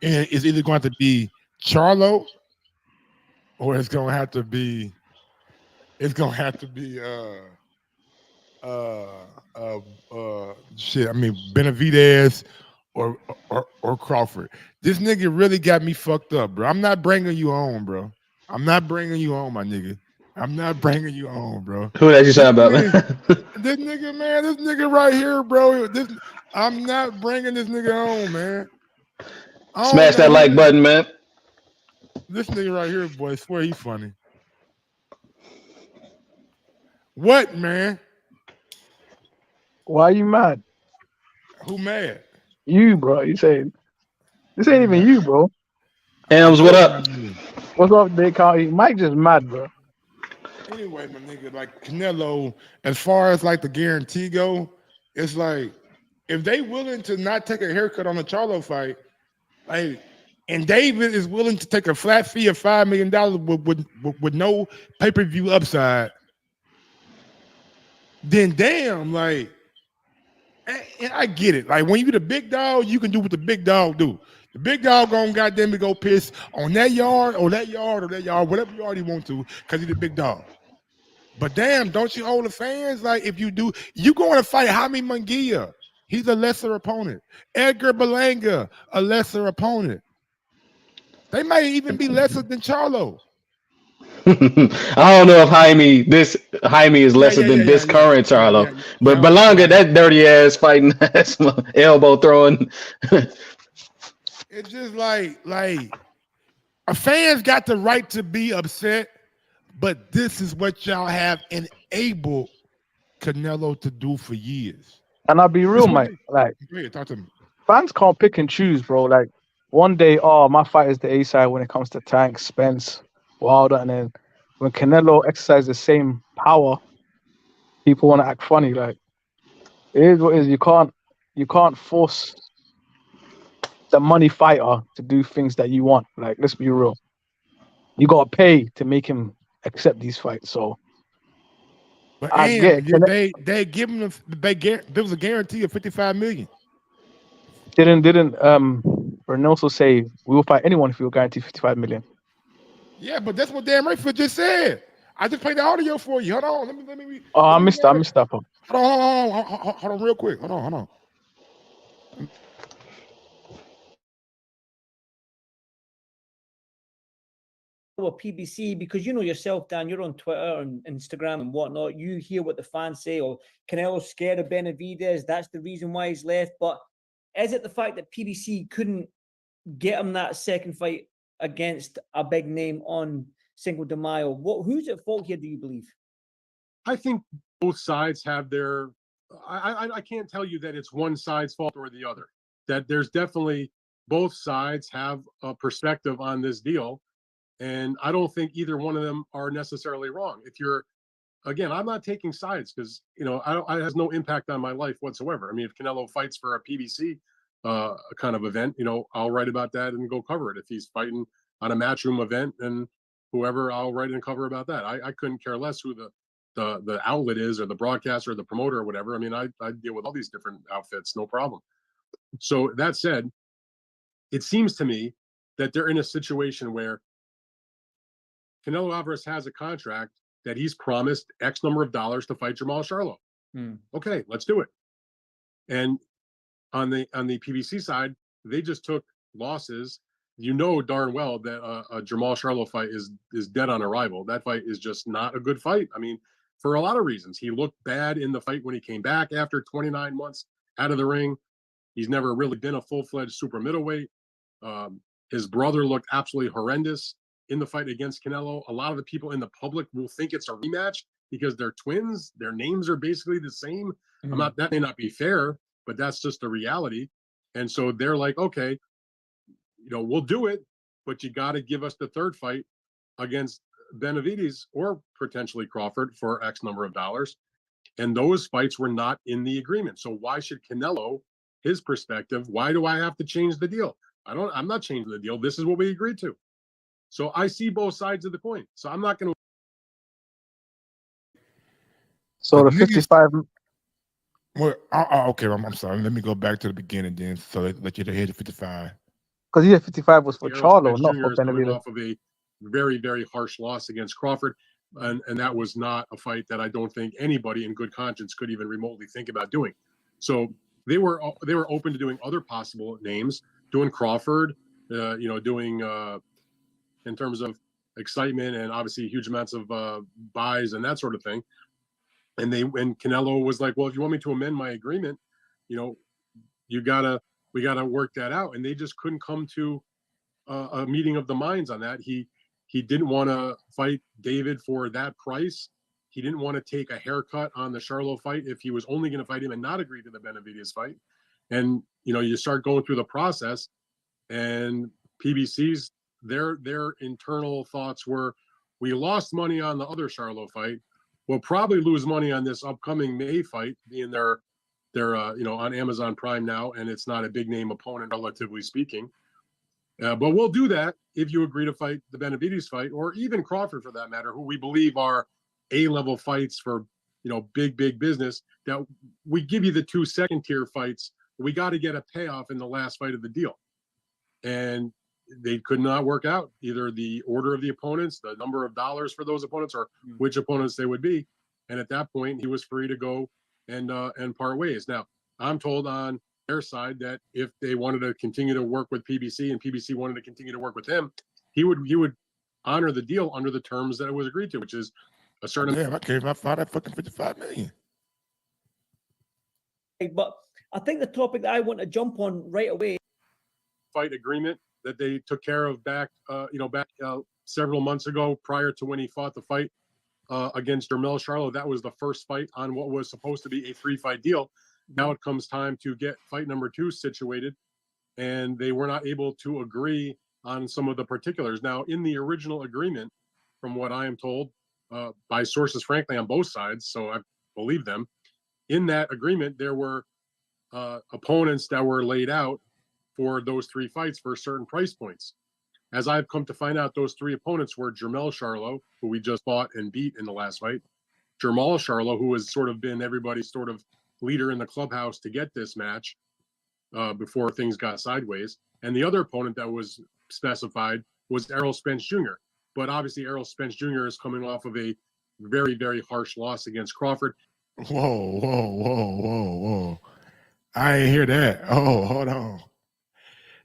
and it's either going to be Charlo or it's gonna have to be Benavidez or Crawford. This nigga really got me fucked up, bro. I'm not bringing you on, bro. I'm not bringing you on, my nigga. I'm not bringing you on, bro. Who that you talking about, man? This nigga right here, bro. I'm not bringing this nigga on, man. Smash that like button, man. This nigga right here, boy, I swear he's funny. What, man? Why you mad? Who mad? You, bro. You say this ain't even you, bro. Elms, what up? What's up, Big County? Mike just mad, bro. Anyway, my nigga, like Canelo, as far as like the guarantee go, it's like if they willing to not take a haircut on the Charlo fight, like, and David is willing to take a flat fee of $5 million with no pay-per-view upside, then damn, like, and I get it. Like when you the big dog, you can do what the big dog do. The big dog gonna goddamn go piss on that yard or that yard or that yard, whatever you already want to, because he's the big dog. But damn, don't you owe the fans? Like if you do, you going to fight Jaime Munguia. He's a lesser opponent. Edgar Berlanga, a lesser opponent. They might even be lesser than Charlo. I don't know if Jaime is lesser than this current Charlo, but Berlanga, that dirty ass fighting ass elbow throwing. It's just like a fans got the right to be upset, but this is what y'all have enabled Canelo to do for years. And I'll be real, Mike. Like, talk to me. Fans can't pick and choose, bro. Like, one day, my fight is the A side when it comes to Tank, Spence, Wilder, and then when Canelo exercises the same power, people want to act funny. Like, it is what it is. You can't force the money fighter to do things that you want. Like, let's be real. You gotta pay to make him accept these fights. So, but I get it. They give him there was a guarantee of $55 million. Didn't Reynoso say we will fight anyone if we will guarantee $55 million? Yeah, but that's what Dan Rayfield just said. I just played the audio for you. Hold on, let me read. Oh, I missed that part. Hold on, real quick. Hold on. PBC, because you know yourself, Dan, you're on Twitter and Instagram and whatnot. You hear what the fans say, or Canelo's scared of Benavidez. That's the reason why he's left. But is it the fact that PBC couldn't get him that second fight against a big name on Cinco de Mayo? Who's at fault here, do you believe? I think both sides have their. I can't tell you that it's one side's fault or the other. That there's definitely both sides have a perspective on this deal. And I don't think either one of them are necessarily wrong. If you're, again, I'm not taking sides because, it has no impact on my life whatsoever. I mean, if Canelo fights for a PBC kind of event, I'll write about that and go cover it. If he's fighting on a matchroom event and whoever, I'll write and cover about that. I couldn't care less who the outlet is or the broadcaster or the promoter or whatever. I mean, I deal with all these different outfits, no problem. So that said, it seems to me that they're in a situation where Canelo Alvarez has a contract that he's promised X number of dollars to fight Jamal Charlo. Okay, let's do it. And on the PBC side, they just took losses. You know darn well that a Jamal Charlo fight is dead on arrival. That fight is just not a good fight. I mean, for a lot of reasons. He looked bad in the fight when he came back after 29 months out of the ring. He's never really been a full-fledged super middleweight. His brother looked absolutely horrendous in the fight against Canelo. A lot of the people in the public will think it's a rematch because they're twins. Their names are basically the same. That may not be fair, but that's just the reality. And so they're like, okay, we'll do it, but you got to give us the third fight against Benavidez or potentially Crawford for X number of dollars. And those fights were not in the agreement. So why should Canelo, his perspective, why do I have to change the deal? I'm not changing the deal. This is what we agreed to. So I see both sides of the coin. So I'm not going to. So the 55. Well, okay, I'm sorry. Let me go back to the beginning then. So let you hear the 55. Because 55 was for Charlo, not for Benavidez. Off of a very, very harsh loss against Crawford, and that was not a fight that I don't think anybody in good conscience could even remotely think about doing. So they were open to doing other possible names, doing Crawford, doing. In terms of excitement and obviously huge amounts of buys and that sort of thing. And Canelo was like, well, if you want me to amend my agreement, we gotta work that out. And they just couldn't come to a meeting of the minds on that. He didn't want to fight David for that price. He didn't want to take a haircut on the Charlo fight if he was only going to fight him and not agree to the Benavidez fight. And, you start going through the process and PBC's their internal thoughts were, we lost money on the other Charlo fight. We'll probably lose money on this upcoming May fight, being they're on Amazon Prime now, and it's not a big name opponent, relatively speaking. But we'll do that if you agree to fight the Benavidez fight, or even Crawford for that matter, who we believe are A-level fights for, big business. That we give you the 2 second-tier fights. We got to get a payoff in the last fight of the deal. And they could not work out either the order of the opponents, the number of dollars for those opponents, or which opponents they would be. And at that point, he was free to go and part ways. Now, I'm told on their side that if they wanted to continue to work with PBC and PBC wanted to continue to work with him, he would honor the deal under the terms that it was agreed to, which is a certain. Damn, I gave my father fucking $55 million. But I think the topic that I want to jump on right away. Fight agreement that they took care of back several months ago, prior to when he fought the fight against Jermell Charlo. That was the first fight on what was supposed to be a 3-fight deal. Now it comes time to get fight number 2 situated, and they were not able to agree on some of the particulars. Now, in the original agreement, from what I am told by sources, frankly, on both sides, so I believe them, in that agreement, there were opponents that were laid out for those 3 fights for certain price points. As I've come to find out, those 3 opponents were Jermell Charlo, who we just fought and beat in the last fight, Jermall Charlo, who has sort of been everybody's sort of leader in the clubhouse to get this match before things got sideways. And the other opponent that was specified was Errol Spence Jr. But obviously Errol Spence Jr. is coming off of a very, very harsh loss against Crawford. Whoa. I ain't hear that. Oh, hold on.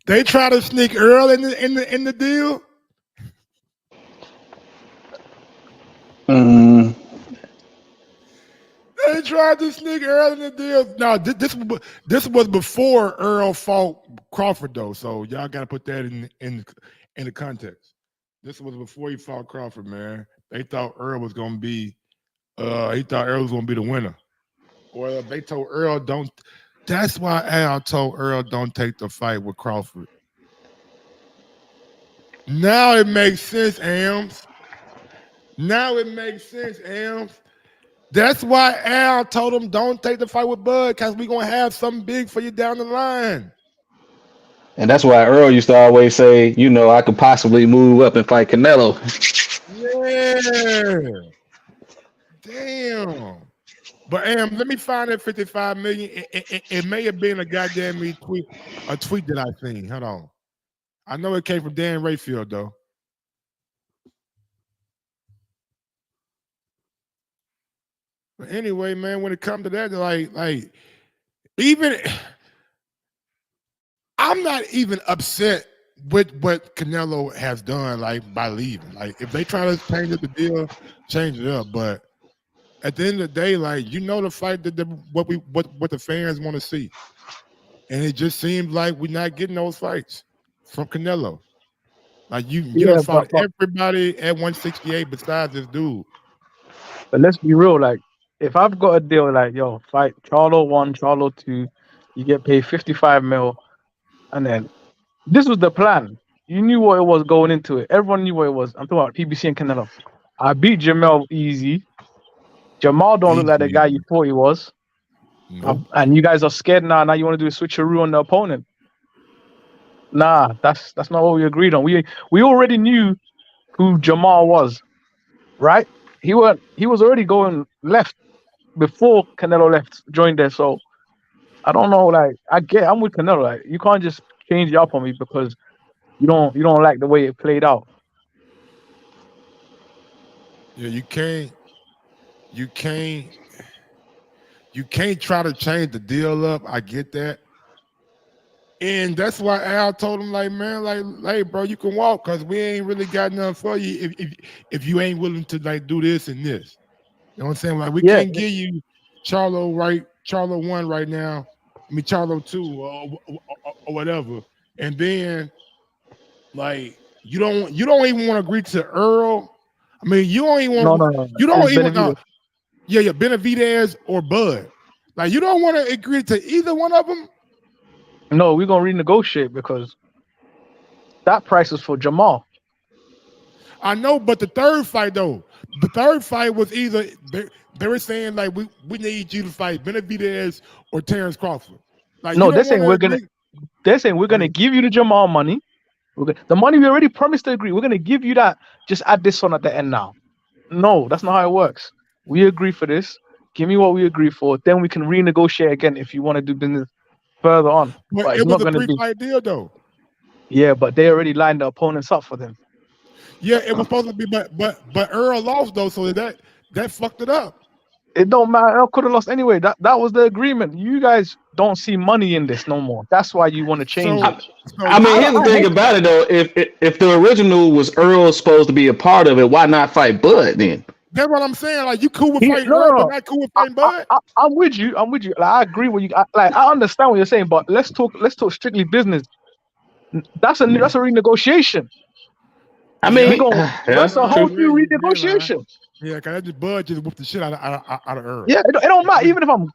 They try to sneak Earl in the deal? They tried to sneak Earl in the deal. No, this was before Earl fought Crawford, though. So y'all got to put that in the context. This was before he fought Crawford, man. They thought Earl was gonna be, the winner, or they told Earl don't. That's why Al told Earl don't take the fight with Crawford. Now it makes sense, Ams. That's why Al told him don't take the fight with Bud, because we're going to have something big for you down the line. And that's why Earl used to always say, I could possibly move up and fight Canelo. Yeah. Damn. But let me find that $55 million. It may have been a goddamn tweet that I seen. Hold on. I know it came from Dan Rayfield, though. But anyway, man, when it comes to that, like even I'm not even upset with what Canelo has done, like by leaving. Like if they try to change up the deal, change it up. But at the end of the day, like the fight that what the fans want to see, and it just seems like we're not getting those fights from Canelo. Like you done fought everybody at 168 besides this dude. But let's be real, like if I've got a deal like fight Charlo 1, Charlo 2, you get paid 55 mil, and then this was the plan. You knew what it was going into it. Everyone knew what it was. I'm talking about PBC and Canelo. I beat Jermell easy. Jamal don't look like the guy you thought he was. Nope. And you guys are scared now. Now you want to do a switcheroo on the opponent. Nah, that's not what we agreed on. We already knew who Jamal was, right? He was already going left before Canelo joined there. So I don't know. Like I'm with Canelo. Like you can't just change it up on me because you don't like the way it played out. Yeah, you can't try to change the deal up. I get that. And that's why Al told him, like, man, like, bro, you can walk because we ain't really got nothing for you if you ain't willing to like do this and this. You know what I'm saying? Like, we can't give you Charlo 1 right now. I mean Charlo 2 or whatever. And then like you don't even want to agree to Earl. I mean, you don't even want No. You don't even Benavidez or Bud. Like you don't want to agree to either one of them. No, we're gonna renegotiate because That price was for Jamal. I know, but the third fight though, the third fight was either they were saying like we need you to fight Benavidez or Terrence Crawford. Like No, you they're don't saying want to. they're saying we're gonna give you the Jamal money. The money we already promised to agree. We're gonna give you that. Just add this on at the end now. No, that's not how it works. We agree for this. Give me what we agree for. Then we can renegotiate again if you want to do business further on. But But it it's was not a gonna be. 3-fight deal though. Yeah, but they already lined the opponents up for them. Yeah, it was supposed to be, but Earl lost though, so that fucked it up. It don't matter. I could have lost anyway. That was the agreement. You guys don't see money in this no more. That's why you want to change So, it. I mean, here's the thing about it though. If the original was Earl supposed to be a part of it, why not fight Bud then? That's what I'm saying. Like you cool with fighting No, Earl, no. but not cool with fighting Bud. I'm with you. I'm with you. Like, I agree with you. I understand what you're saying, but let's talk strictly business. That's a renegotiation. I mean, that's a whole new Right. renegotiation. Yeah, cause that just Bud just whooped the shit out of Earl. Yeah, it don't matter. Even if I'm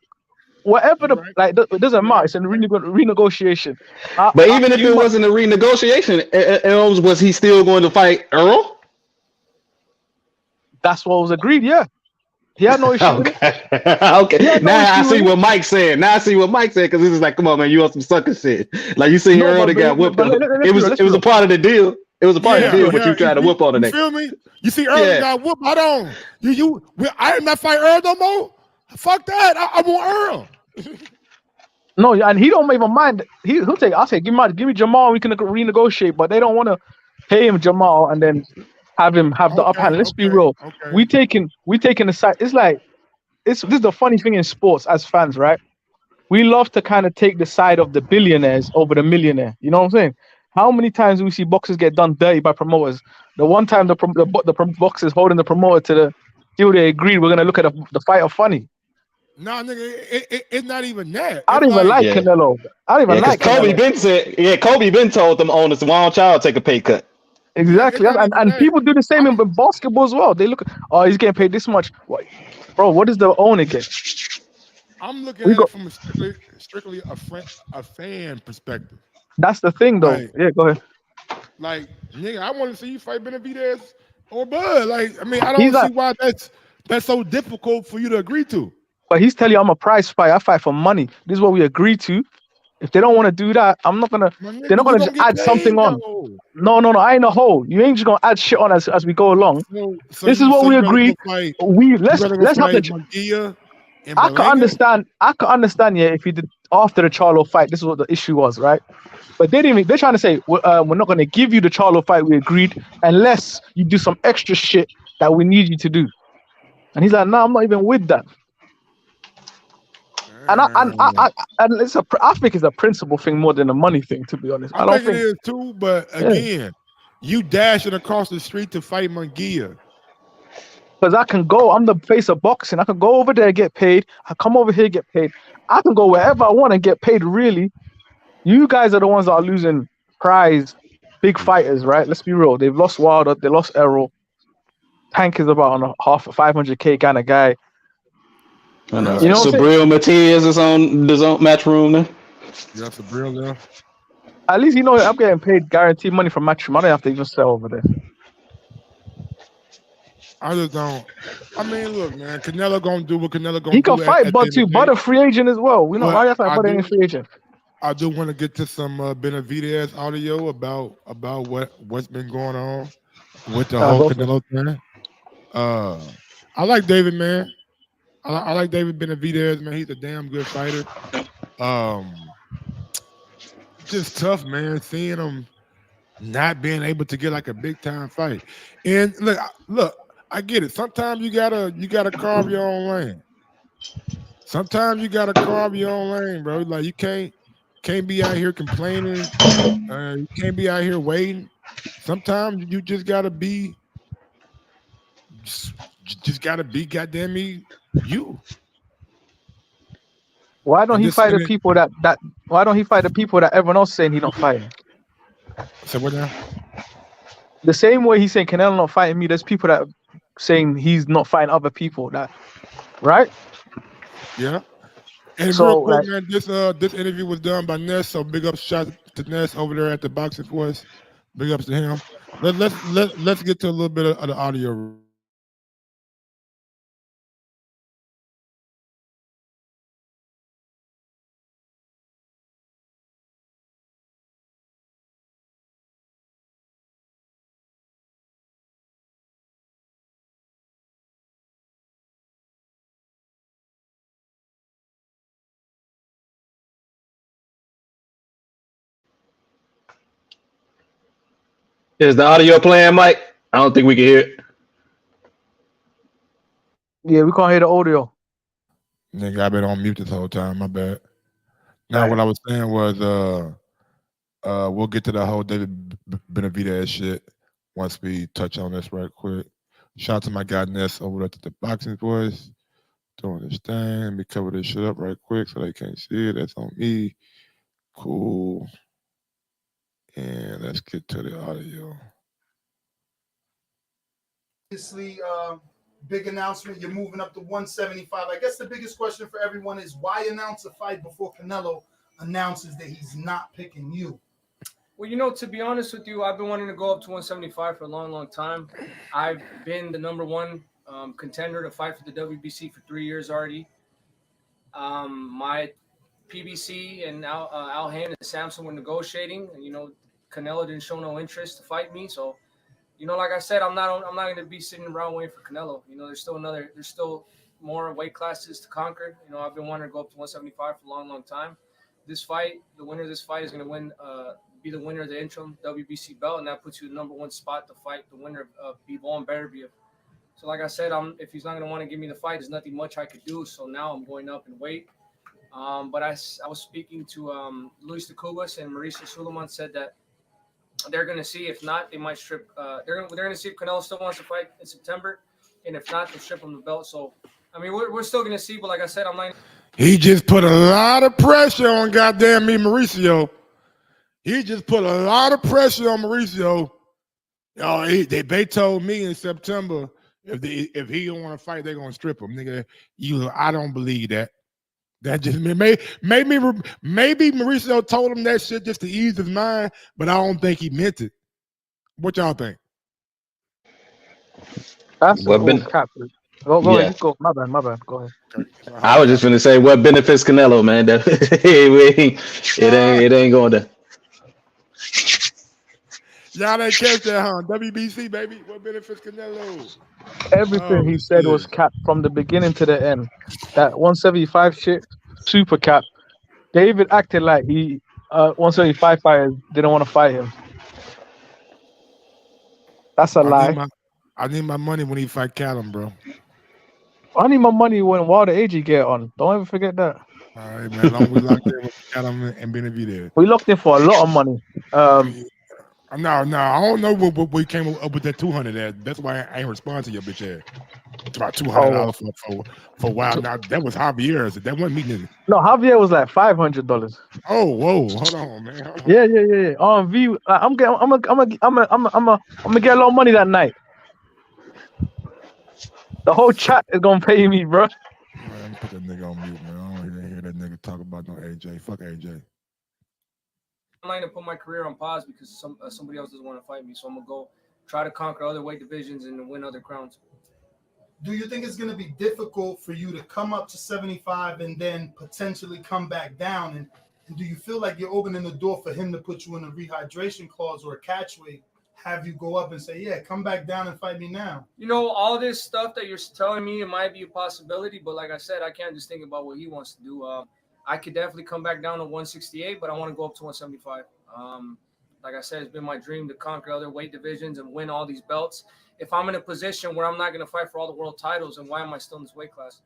whatever it doesn't matter. It's a renegotiation. But even if it wasn't a renegotiation, was he still going to fight Earl? That's what was agreed. Yeah, he had no issue. Okay. Okay. Now I see what Mike said. Because this is like, come on, man, you on some sucker shit. Like you see Earl that got whipped. It was a part of the deal. It was a part of the deal, but you tried to whip on the neck. You feel me? You see Earl got whooped. I don't. I did not fight Earl no more. Fuck that. I want Earl. No, and he don't even mind. He'll take. I'll say, give me Jamal. We can renegotiate, but they don't want to pay him Jamal and then have him have the upper hand. Let's be real. Okay. We taking the side. It's like this is the funny thing in sports as fans, right? We love to kind of take the side of the billionaires over the millionaire. You know what I'm saying? How many times do we see boxers get done dirty by promoters? The one time the boxers holding the promoter to the deal they agreed, we're gonna look at the fighter funny. Nah, nigga, it's not even that. I don't even like Canelo. I don't even like Kobe Canelo. Kobe been told them owners, why don't y'all take a pay cut? Exactly, and people do the same in basketball as well. They look, oh, he's getting paid this much. What? Bro, what does the owner get? I'm looking at it from strictly a fan perspective. That's the thing, though. Like, yeah, go ahead. Like, nigga, I want to see you fight Benavidez or Bud. Like, I mean, I don't see why that's so difficult for you to agree to. But he's telling you, I'm a prize fighter. I fight for money. This is what we agree to. If they don't want to do that, I'm not gonna. They're not gonna just add something on. No. I ain't a hoe. You ain't just gonna add shit on as we go along. This is what we agree. Let's have the. I can understand. Yeah, if you did after the Charlo fight, this is what the issue was, right? But they're trying to say we're not going to give you the Charlo fight we agreed unless you do some extra shit that we need you to do. And he's like, no, I'm not even with that. And I think it's a principle thing more than a money thing, to be honest. I don't think it is too. But again, you dashing across the street to fight Munguia. Because I can go, I'm the face of boxing. I can go over there, get paid. I come over here, get paid. I can go wherever I want and get paid, really. You guys are the ones that are losing prize, big fighters, right? Let's be real. They've lost Wilder, they lost Errol. Tank is about on a half a 500K kind of guy. I know. You know Sabril Matias is on the Matchroom now. Yeah, Sabril now. At least I'm getting paid guaranteed money from Matchroom. I don't have to even sell over there. I just don't. I mean, look, man. Canelo gonna do what Canelo gonna do. He can fight Bud too. Bud a free agent as well. We know why that's like Bud ain't a free agent. I do want to get to some Benavidez audio about what's been going on with the whole Canelo thing. I like David, man. I like David Benavidez, man. He's a damn good fighter. Just tough, man. Seeing him not being able to get like a big time fight. And look, I get it. Sometimes you gotta carve your own lane. Sometimes you gotta carve your own lane, bro. Like you can't be out here complaining. You can't be out here waiting. Sometimes you just gotta be. Just gotta be goddamn me you. Why don't he fight the people that? Why don't he fight the people that everyone else saying he not fighting? So what now? The same way he's saying Canelo not fighting me, there's people that saying he's not fighting other people. That right? Yeah. And so, real quick, man, this interview was done by Ness, so big up shout to Ness over there at the Boxing Force Big ups to him. Let's get to a little bit of the audio. Is the audio playing, Mike? I don't think we can hear it. Yeah, we can't hear the audio. Nigga, I've been on mute this whole time. My bad. Now, Right. what I was saying was, we'll get to the whole David Benavidez shit once we touch on this right quick. Shout out to my guy Ness over at the Boxing Boys doing this thing. Let me cover this shit up right quick so they can't see it. That's on me. Cool. And let's get to the audio. Obviously, big announcement. You're moving up to 175. I guess the biggest question for everyone is why announce a fight before Canelo announces that he's not picking you? Well, you know, to be honest with you, I've been wanting to go up to 175 for a long, long time. I've been the number one contender to fight for the WBC for 3 years already. My PBC and Al Haney and Samson were negotiating, and you know, Canelo didn't show no interest to fight me. So, you know, like I said, I'm not going to be sitting around waiting for Canelo. You know, there's still more weight classes to conquer. You know, I've been wanting to go up to 175 for a long, long time. This fight, the winner of this fight is going to win. Be the winner of the interim WBC belt, and that puts you in the number one spot to fight the winner of Bivol and Beterbiev. So, like I said, if he's not going to want to give me the fight, there's nothing much I could do. So now I'm going up in weight. But I was speaking to Luis de Cubas, and Mauricio Suleiman said that they're going to see. If not, they might strip. They're going to see if Canelo still wants to fight in September, and if not, they'll strip him the belt. So, I mean, we're still going to see. But like I said, I'm not. He just put a lot of pressure on goddamn me, Mauricio. He just put a lot of pressure on Mauricio. They told me in September if he don't want to fight, they're gonna strip him, nigga. I don't believe that. That just maybe Mauricio told him that shit just to ease his mind, but I don't think he meant it. What y'all think? That's all cap. Go Yeah. ahead, go. My bad. Go ahead. I was just gonna say what benefits Canelo, man. It ain't going to. Y'all didn't catch that, huh? WBC, baby. What benefits Canelo? Everything he said was capped from the beginning to the end. That 175 shit, super cap. David acted like he 175 fighters didn't want to fight him. That's a lie. I need my money when he fight Callum, bro. I need my money when Wilder AG get on. Don't ever forget that. All right, man. Long we locked in with Callum and Benavidez. We locked in for a lot of money. No, I don't know what we came up with that 200 at. That's why I ain't respond to your bitch ass. It's about $200 for a while. Now that was Javier's. That wasn't me, nigga. No, Javier was like $500. Oh, whoa, hold on, man. Hold on. Yeah. I'm gonna get a lot of money that night. The whole chat is gonna pay me, bro. Man, let me put that nigga on mute, man. I don't want to hear that nigga talk about no AJ. Fuck AJ. I'm not going to put my career on pause because somebody else doesn't want to fight me. So I'm going to go try to conquer other weight divisions and win other crowns. Do you think it's going to be difficult for you to come up to 75 and then potentially come back down? And do you feel like you're opening the door for him to put you in a rehydration clause or a catch weight, have you go up and say, yeah, come back down and fight me now? You know, all this stuff that you're telling me, it might be a possibility. But like I said, I can't just think about what he wants to do. I could definitely come back down to 168, but I want to go up to 175. Like I said, it's been my dream to conquer other weight divisions and win all these belts. If I'm in a position where I'm not going to fight for all the world titles, then why am I still in this weight class?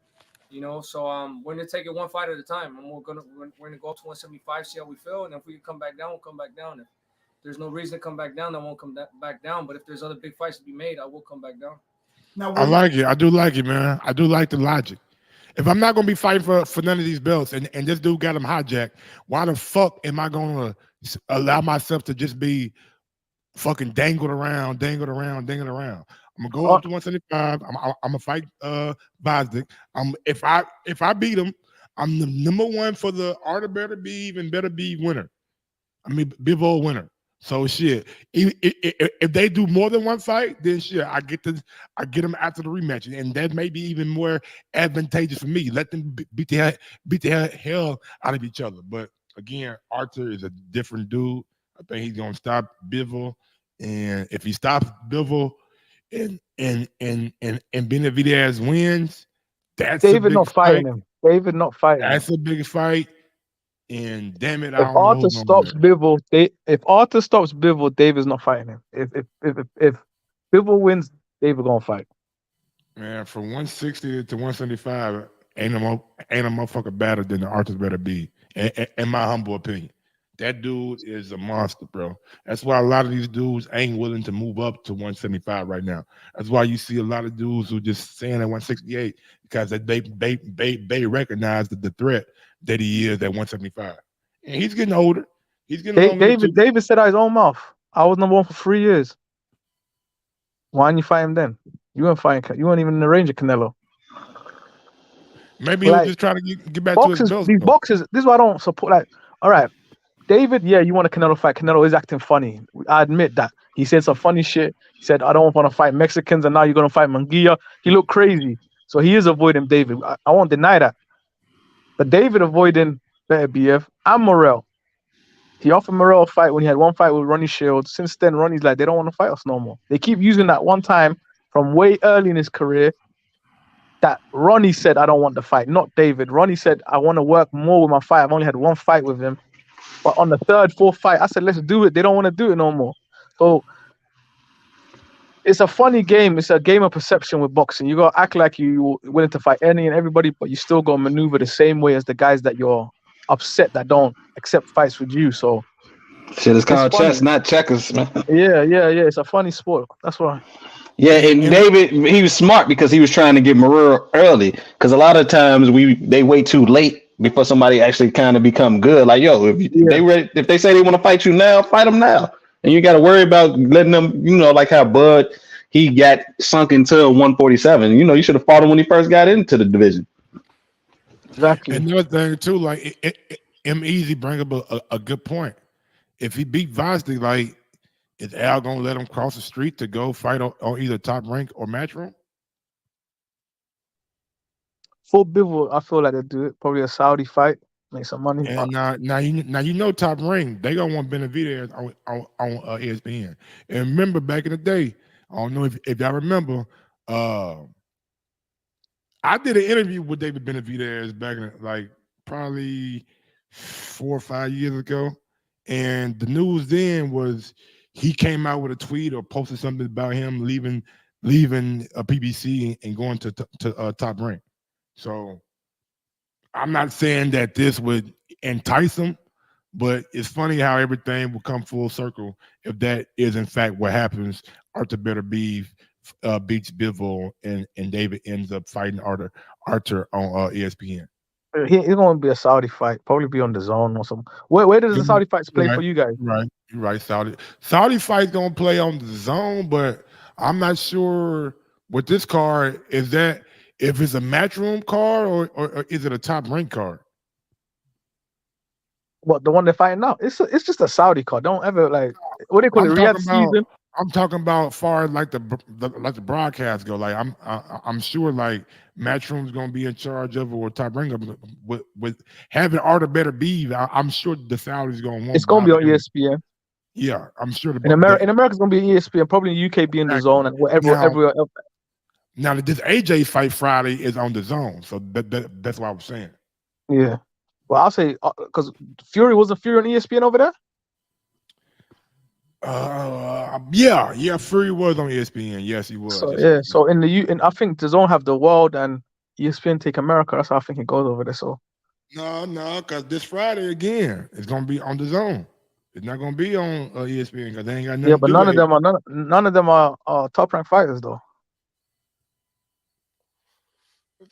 You know, so we're going to take it one fight at a time. And we're going to go up to 175, see how we feel. And if we can come back down, we'll come back down. If there's no reason to come back down, then I won't come back down. But if there's other big fights to be made, I will come back down. Now, I like it. I do like it, man. I do like the logic. If I'm not going to be fighting for none of these belts and this dude got him hijacked, why the fuck am I going to allow myself to just be fucking dangled around? I'm going to go up to 175. I'm going to fight Bosdick. If I beat him, I'm the number one for the Art of Better Be winner. I mean, Bivol winner. So shit, if they do more than one fight, then shit, I get them after the rematch, and that may be even more advantageous for me. Let them beat the hell out of each other. But again, Arthur is a different dude. I think he's gonna stop Bivol, and if he stops Bivol, and Benavidez wins, that's a David big not fight. fighting him. David not fighting That's him. a big fight. And damn it, I If don't know Arthur who's gonna stops win. Bivol, if Arthur stops Bivol, David's not fighting him. If Bivol wins, David gonna fight. Man, from 160 to 175, ain't a motherfucker better than the Arthur better be, in my humble opinion. That dude is a monster, bro. That's why a lot of these dudes ain't willing to move up to 175 right now. That's why you see a lot of dudes who just saying at 168 because they recognize the threat that he is at 175. And he's getting older. He's getting longer in the tooth. David said out his own mouth, I was number one for 3 years. Why didn't you fight him then? You weren't even in the range of Canelo. Maybe he was just trying to get back to his belt. These boxers, this is why I don't support. Like, all right, David, yeah, you want a Canelo fight. Canelo is acting funny. I admit that. He said some funny shit. He said, I don't want to fight Mexicans, and now you're going to fight Munguia. He looked crazy. So he is avoiding David. I won't deny that. But David avoiding Better BF and Morrell. He offered Morrell a fight when he had one fight with Ronnie Shields. Since then, Ronnie's like, they don't want to fight us no more. They keep using that one time from way early in his career that Ronnie said, I don't want the fight, not David. Ronnie said, I want to work more with my fight. I've only had one fight with him. But on the third, fourth fight, I said, let's do it. They don't want to do it no more. So it's a funny game. It's a game of perception with boxing. You got to act like you're willing to fight any and everybody, but you still got to maneuver the same way as the guys that you're upset that don't accept fights with you. So shit is called funny. chess, not checkers, man. Yeah. It's a funny sport. That's why. Yeah, and David, he was smart because he was trying to get Morrell early. Because a lot of times they wait too late before somebody actually kind of become good. Like, yo, if they say they want to fight you now, fight them now. And you got to worry about letting them, like how Bud, he got sunk into 147. You should have fought him when he first got into the division. Exactly. And another thing too, like M-Easy bring up a good point. If he beat Vosley, like, is Al gonna let him cross the street to go fight on either Top Rank or Matchroom? For Bivol, I feel like they do it. Probably a Saudi fight, make some money. And now you know Top Rank, they gonna want Benavidez on ESPN. And remember back in the day, I don't know if y'all remember, I did an interview with David Benavidez back in like probably 4 or 5 years ago, and the news then was he came out with a tweet or posted something about him leaving a PBC and going to Top Rank. So I'm not saying that this would entice him, but it's funny how everything will come full circle if that is in fact what happens. Arthur Better beats Bivol, and David ends up fighting Arthur on ESPN. It's going to be a Saudi fight. Probably be on the Zone or something. Where does the Saudi fights play for you guys? Right, you're right. Saudi fight's going to play on the Zone, but I'm not sure with this card is that if it's a Matchroom card or is it a Top Rank card? What, the one they're fighting now? It's just a Saudi card. Don't ever what do they call it? Riyadh season. I'm talking about far as like the broadcast go. Like I'm sure like Matchroom's gonna be in charge of it or Top Rank with having Arthur Better be. I'm sure the Saudi's gonna want. It's gonna be on ESPN. Yeah, I'm sure. In America's gonna be ESPN. Probably in UK being the Zone and everywhere else. Now this AJ fight Friday is on the Zone, so that's what I was saying. Yeah, well I'll say because Fury wasn't Fury on ESPN over there. Yeah, Fury was on ESPN. Yes, he was. So I think the Zone have the World and ESPN take America. That's how I think it goes over there. So no, because this Friday again, it's gonna be on the Zone. It's not gonna be on ESPN because they ain't got nothing. Yeah, but none of them are top ranked fighters though.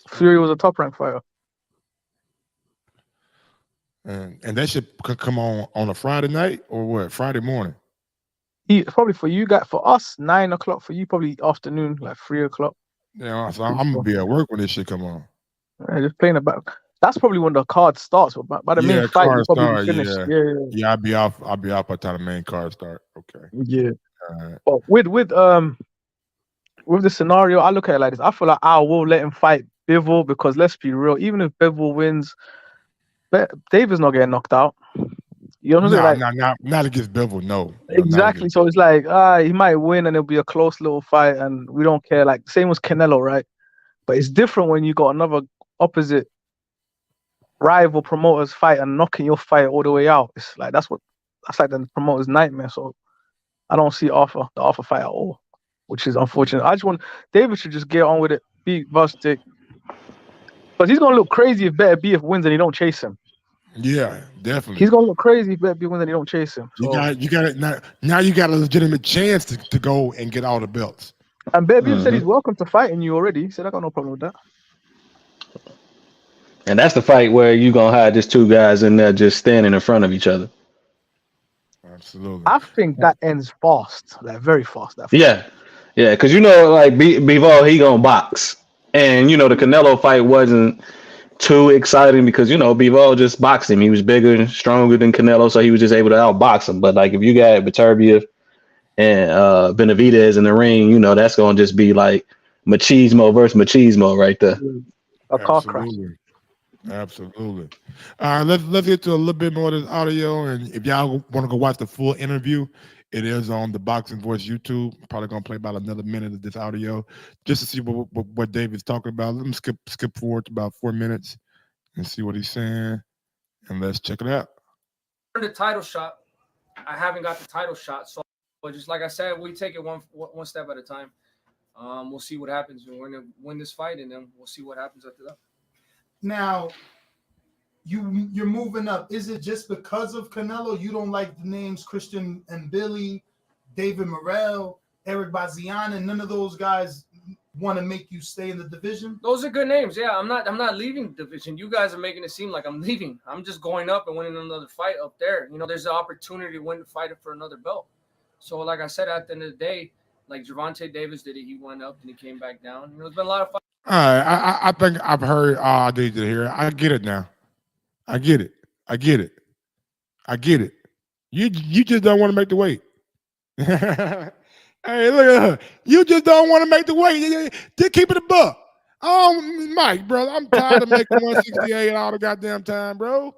Fury was a top ranked fighter. And that should come on a Friday night or what? Friday morning. Probably for you guys, for us, 9 o'clock. For you, probably afternoon, like 3 o'clock. Yeah, so I'm gonna be at work when this shit come on. Just playing about. That's probably when the card starts. But by the main fight, card you'll probably start. be finished. Yeah, Yeah. yeah. I'll be off by the time the main card start. Okay. Yeah. All right. But with the scenario, I look at it like this. I feel like I will let him fight Bivol because let's be real, even if Bivol wins, David's not getting knocked out. You know what I'm saying? Like, not against Bivol. No. Exactly. So it's like he might win and it'll be a close little fight, and we don't care. Like same with Canelo, right? But it's different when you got another opposite rival promoters fight and knocking your fight all the way out. It's like that's like the promoter's nightmare. So I don't see the Arthur fight at all, which is unfortunate. I just want David should just get on with it, beat Vostik, but he's gonna look crazy if Better Beef wins and he don't chase him. Yeah, definitely. He's gonna look crazy if Better Beef wins and he don't chase him. So. You got it now. You got a legitimate chance to go and get all the belts. And Better Beef said he's welcome to fighting you already. He said I got no problem with that. And that's the fight where you're gonna have just two guys in there just standing in front of each other. Absolutely. I think that ends fast, like very fast. That fight. Yeah, because like Bivol, he gonna box, and the Canelo fight wasn't too exciting because Bivol just boxed him. He was bigger and stronger than Canelo, so he was just able to outbox him. But like if you got Beterbiev and Benavidez in the ring, that's gonna just be like machismo versus machismo right there. A car crash. Absolutely. All right, let's get to a little bit more of this audio, and if y'all want to go watch the full interview, it is on the Boxing Voice YouTube. Probably gonna play about another minute of this audio just to see what David's talking about. Let me skip forward to about 4 minutes and see what he's saying, and let's check it out. For the title shot, I haven't got the title shot, so but just like I said, we take it one step at a time. We'll see what happens. We're gonna win this fight, and then we'll see what happens after that. Now, you're moving up. Is it just because of Canelo? You don't like the names Christian and Billy, David Morrell, Eric Bazian, and none of those guys want to make you stay in the division? Those are good names. Yeah, I'm not leaving the division. You guys are making it seem like I'm leaving. I'm just going up and winning another fight up there. There's an opportunity to win the fight for another belt. So, like I said, at the end of the day, like Gervonta Davis did it. He went up and he came back down. There's been a lot of fights. All right, I think I've heard all I need to hear. I get it now. I get it. You just don't want to make the weight. Hey, look at her. You just don't want to make the weight. Just keep it a buck. Oh, Mike, bro, I'm tired of making 168 all the goddamn time, bro.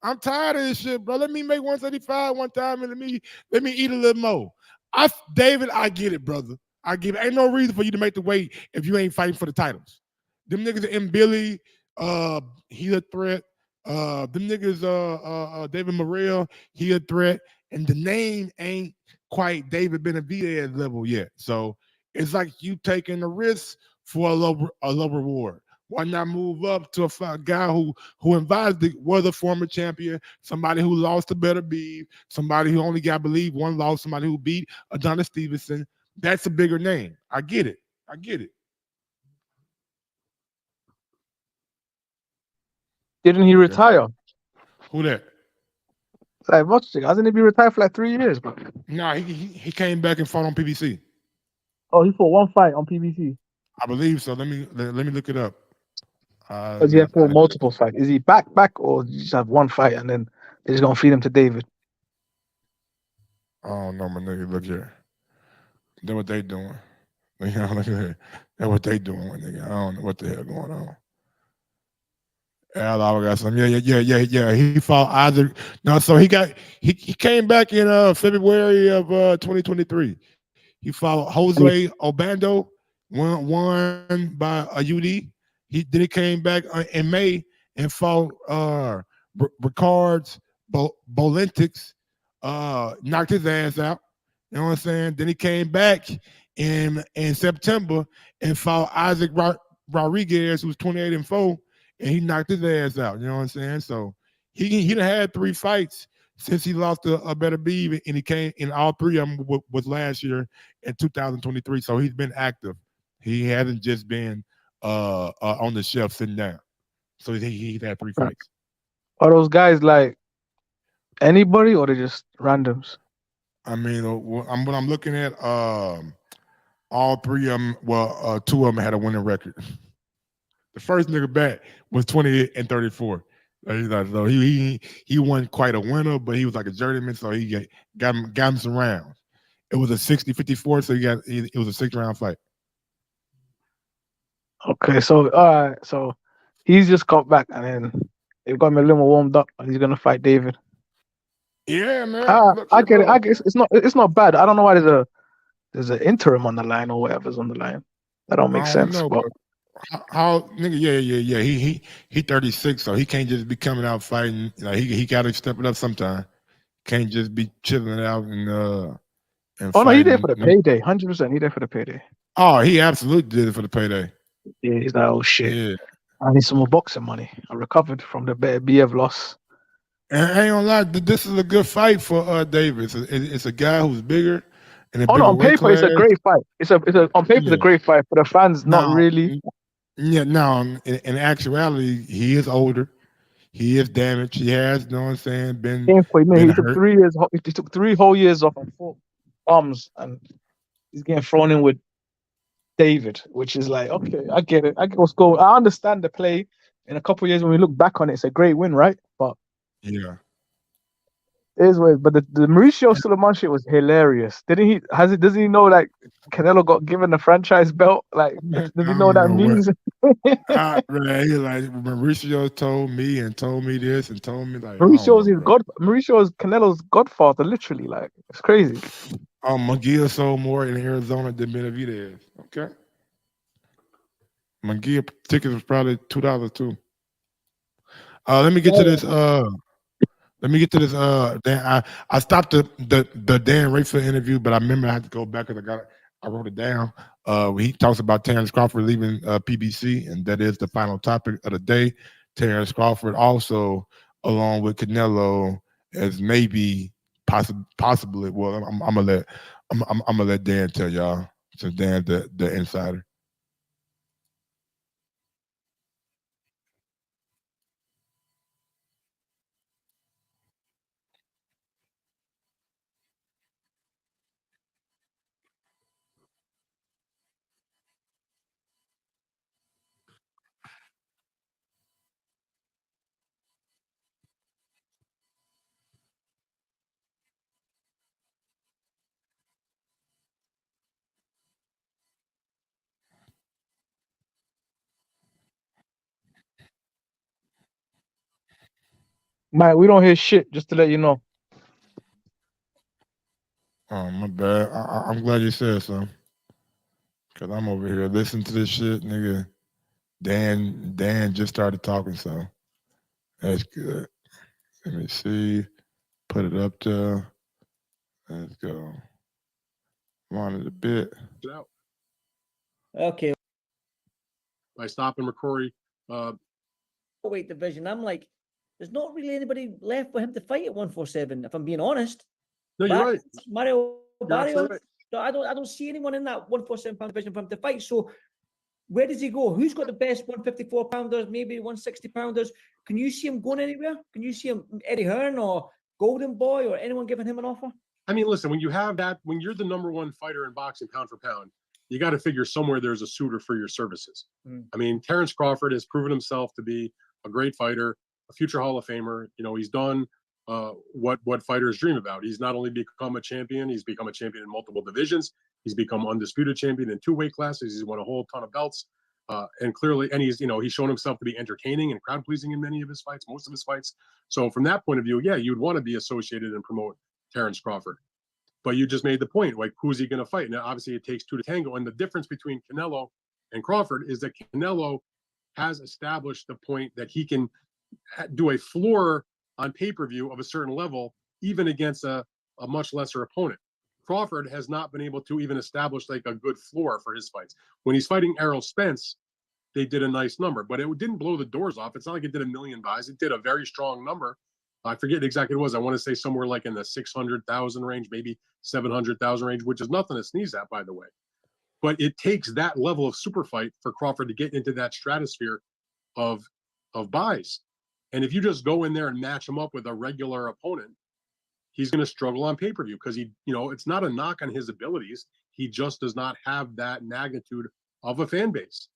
I'm tired of this shit, bro. Let me make 175 one time and let me eat a little more. David, I get it, brother. I give it. Ain't no reason for you to make the weight if you ain't fighting for the titles. Them niggas in Billy, he a threat. Them niggas, David Morrell, he a threat. And the name ain't quite David Benavidez level yet. So it's like you taking a risk for a low reward. Why not move up to a guy who was a former champion, somebody who lost to Better Beef, somebody who only got, believe, one loss, somebody who beat Adonis Stevenson. That's a bigger name. I get it. Didn't he retire? Who that? Like Vostik, hasn't he been retired for like 3 years, bro? No, he came back and fought on PBC. Oh, he fought one fight on PBC. I believe so. Let me look it up. Does he have fought multiple fights? Is he back, or just have one fight and then they're just gonna feed him to David? I don't know, my nigga. Look here. That's what they doing. Look at that. That's what they doing, my nigga. I don't know what the hell going on. I got some. Yeah. He fought Isaac. No, so he came back in February of 2023. He fought Jose Obando, won by a UD. Then he came back in May and fought Ricards Bolentix, knocked his ass out. You know what I'm saying? Then he came back in September and fought Isaac Rodriguez, who's 28-4, and he knocked his ass out. You know what I'm saying? So he done had 3 fights since he lost to a Better Beef, and he came in all 3 of them was last year in 2023. So he's been active. He hasn't just been on the shelf sitting down. So he's had 3 fights. Are those guys like anybody, or they just randoms? I mean, what I'm looking at, all 3 of them, 2 of them had a winning record. The first nigga back was 28-34. So he wasn't quite a winner, but he was like a journeyman, so he got him some rounds. It was a 60-54, so it was a 6-round fight. Okay, so all right, so he's just got back, and then they've got him a little more warmed up, and he's gonna fight David. Yeah, man. Look, I get it. I guess it's not bad. I don't know why there's an interim on the line or whatever's on the line. That don't make sense. Know, but how nigga? Yeah. He 36, so he can't just be coming out fighting. Like he got to step it up sometime. Can't just be chilling out and oh fighting. no, he there for the payday. 100%, he there for the payday. Oh, he absolutely did it for the payday. Yeah, he's like, oh shit. Yeah. I need some more boxing money. I recovered from the BF loss. And I ain't gonna lie, this is a good fight for Davis. It's a guy who's bigger and a Oh bigger no, on weight paper class. it's a great fight. It's on paper it's a great fight. For the fans, not really. Yeah, no. In actuality, he is older. He is damaged. He has, you know what I'm saying, been He took hurt. 3 years. He took 3 whole years off and 4 arms, and he's getting thrown in with David, which is like, okay, I get it. I get what's going. I understand the play. In a couple of years, when we look back on it, it's a great win, right? But yeah, it is weird. But the Mauricio Sulaiman shit was hilarious. Doesn't he know like Canelo got given the franchise belt? Like, does he know what that means? Man, he like Mauricio told me this and told me like Mauricio is Canelo's godfather, literally. Like, it's crazy. McGee sold more in Arizona than Benavidez. Okay. McGee tickets was probably $2 too. Let me get to this. I stopped the Dan Rayfield interview, but I remember I had to go back because I wrote it down. He talks about Terrence Crawford leaving PBC, and that is the final topic of the day. Terrence Crawford also, along with Canelo, as maybe possibly. Well, I'm gonna let Dan tell y'all, since Dan's the insider. Mike, we don't hear shit, just to let you know. Oh, my bad. I'm glad you said so. Because I'm over here listening to this shit, nigga. Dan just started talking, so that's good. Let me see. Put it up there. Let's go. On it a bit. Okay. By stopping McCrory. Weight division. I'm like, there's not really anybody left for him to fight at 147, if I'm being honest. No, you're right. Mario Barrios. Right. I don't see anyone in that 147-pound division for him to fight. So where does he go? Who's got the best 154-pounders, maybe 160-pounders? Can you see him going anywhere? Can you see him, Eddie Hearn or Golden Boy or anyone giving him an offer? I mean, listen, when you have that, when you're the #1 fighter in boxing pound for pound, you got to figure somewhere there's a suitor for your services. I mean, Terrence Crawford has proven himself to be a great fighter, a future Hall of Famer. You know, he's done what fighters dream about. He's not only become a champion, he's become a champion in multiple divisions. He's become undisputed champion in 2 weight classes. He's won a whole ton of belts. And clearly, and he's shown himself to be entertaining and crowd pleasing in many of his fights, most of his fights. So from that point of view, yeah, you'd want to be associated and promote Terrence Crawford. But you just made the point, like, who's he going to fight? Now, obviously, it takes 2 to tango. And the difference between Canelo and Crawford is that Canelo has established the point that he can do a floor on pay-per-view of a certain level, even against a much lesser opponent. Crawford has not been able to even establish like a good floor for his fights. When he's fighting Errol Spence, they did a nice number, but it didn't blow the doors off. It's not like it did 1 million buys. It did a very strong number. I forget exactly what it was. I want to say somewhere like in the 600,000 range, maybe 700,000 range, which is nothing to sneeze at, by the way. But it takes that level of super fight for Crawford to get into that stratosphere of buys. And if you just go in there and match him up with a regular opponent, he's going to struggle on pay-per-view because it's not a knock on his abilities. He just does not have that magnitude of a fan base.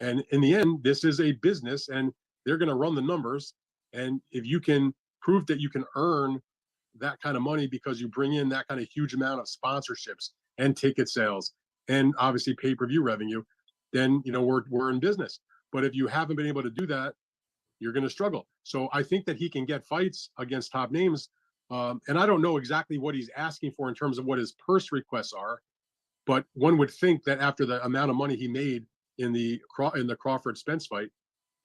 And in the end, this is a business, and they're going to run the numbers. And if you can prove that you can earn that kind of money because you bring in that kind of huge amount of sponsorships and ticket sales and obviously pay-per-view revenue, then we're in business. But if you haven't been able to do that, you're going to struggle. So I think that he can get fights against top names. And I don't know exactly what he's asking for in terms of what his purse requests are, but one would think that after the amount of money he made in the Crawford Spence fight,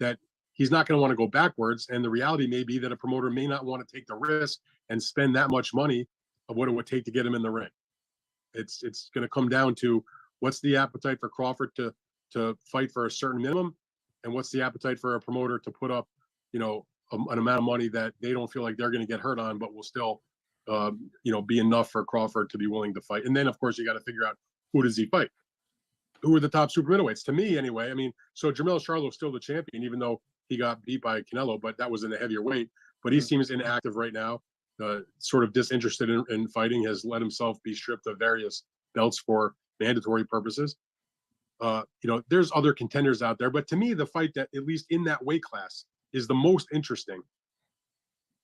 that he's not going to want to go backwards. And the reality may be that a promoter may not want to take the risk and spend that much money of what it would take to get him in the ring. It's going to come down to what's the appetite for Crawford to fight for a certain minimum, and what's the appetite for a promoter to put up, an amount of money that they don't feel like they're going to get hurt on, but will still, be enough for Crawford to be willing to fight. And then, of course, you got to figure out who does he fight. Who are the top super middleweights? To me, anyway. I mean, so Jermell Charlo's still the champion, even though he got beat by Canelo, but that was in a heavier weight. But he seems inactive right now, sort of disinterested in fighting, has let himself be stripped of various belts for mandatory purposes. There's other contenders out there, but to me, the fight that, at least in that weight class, is the most interesting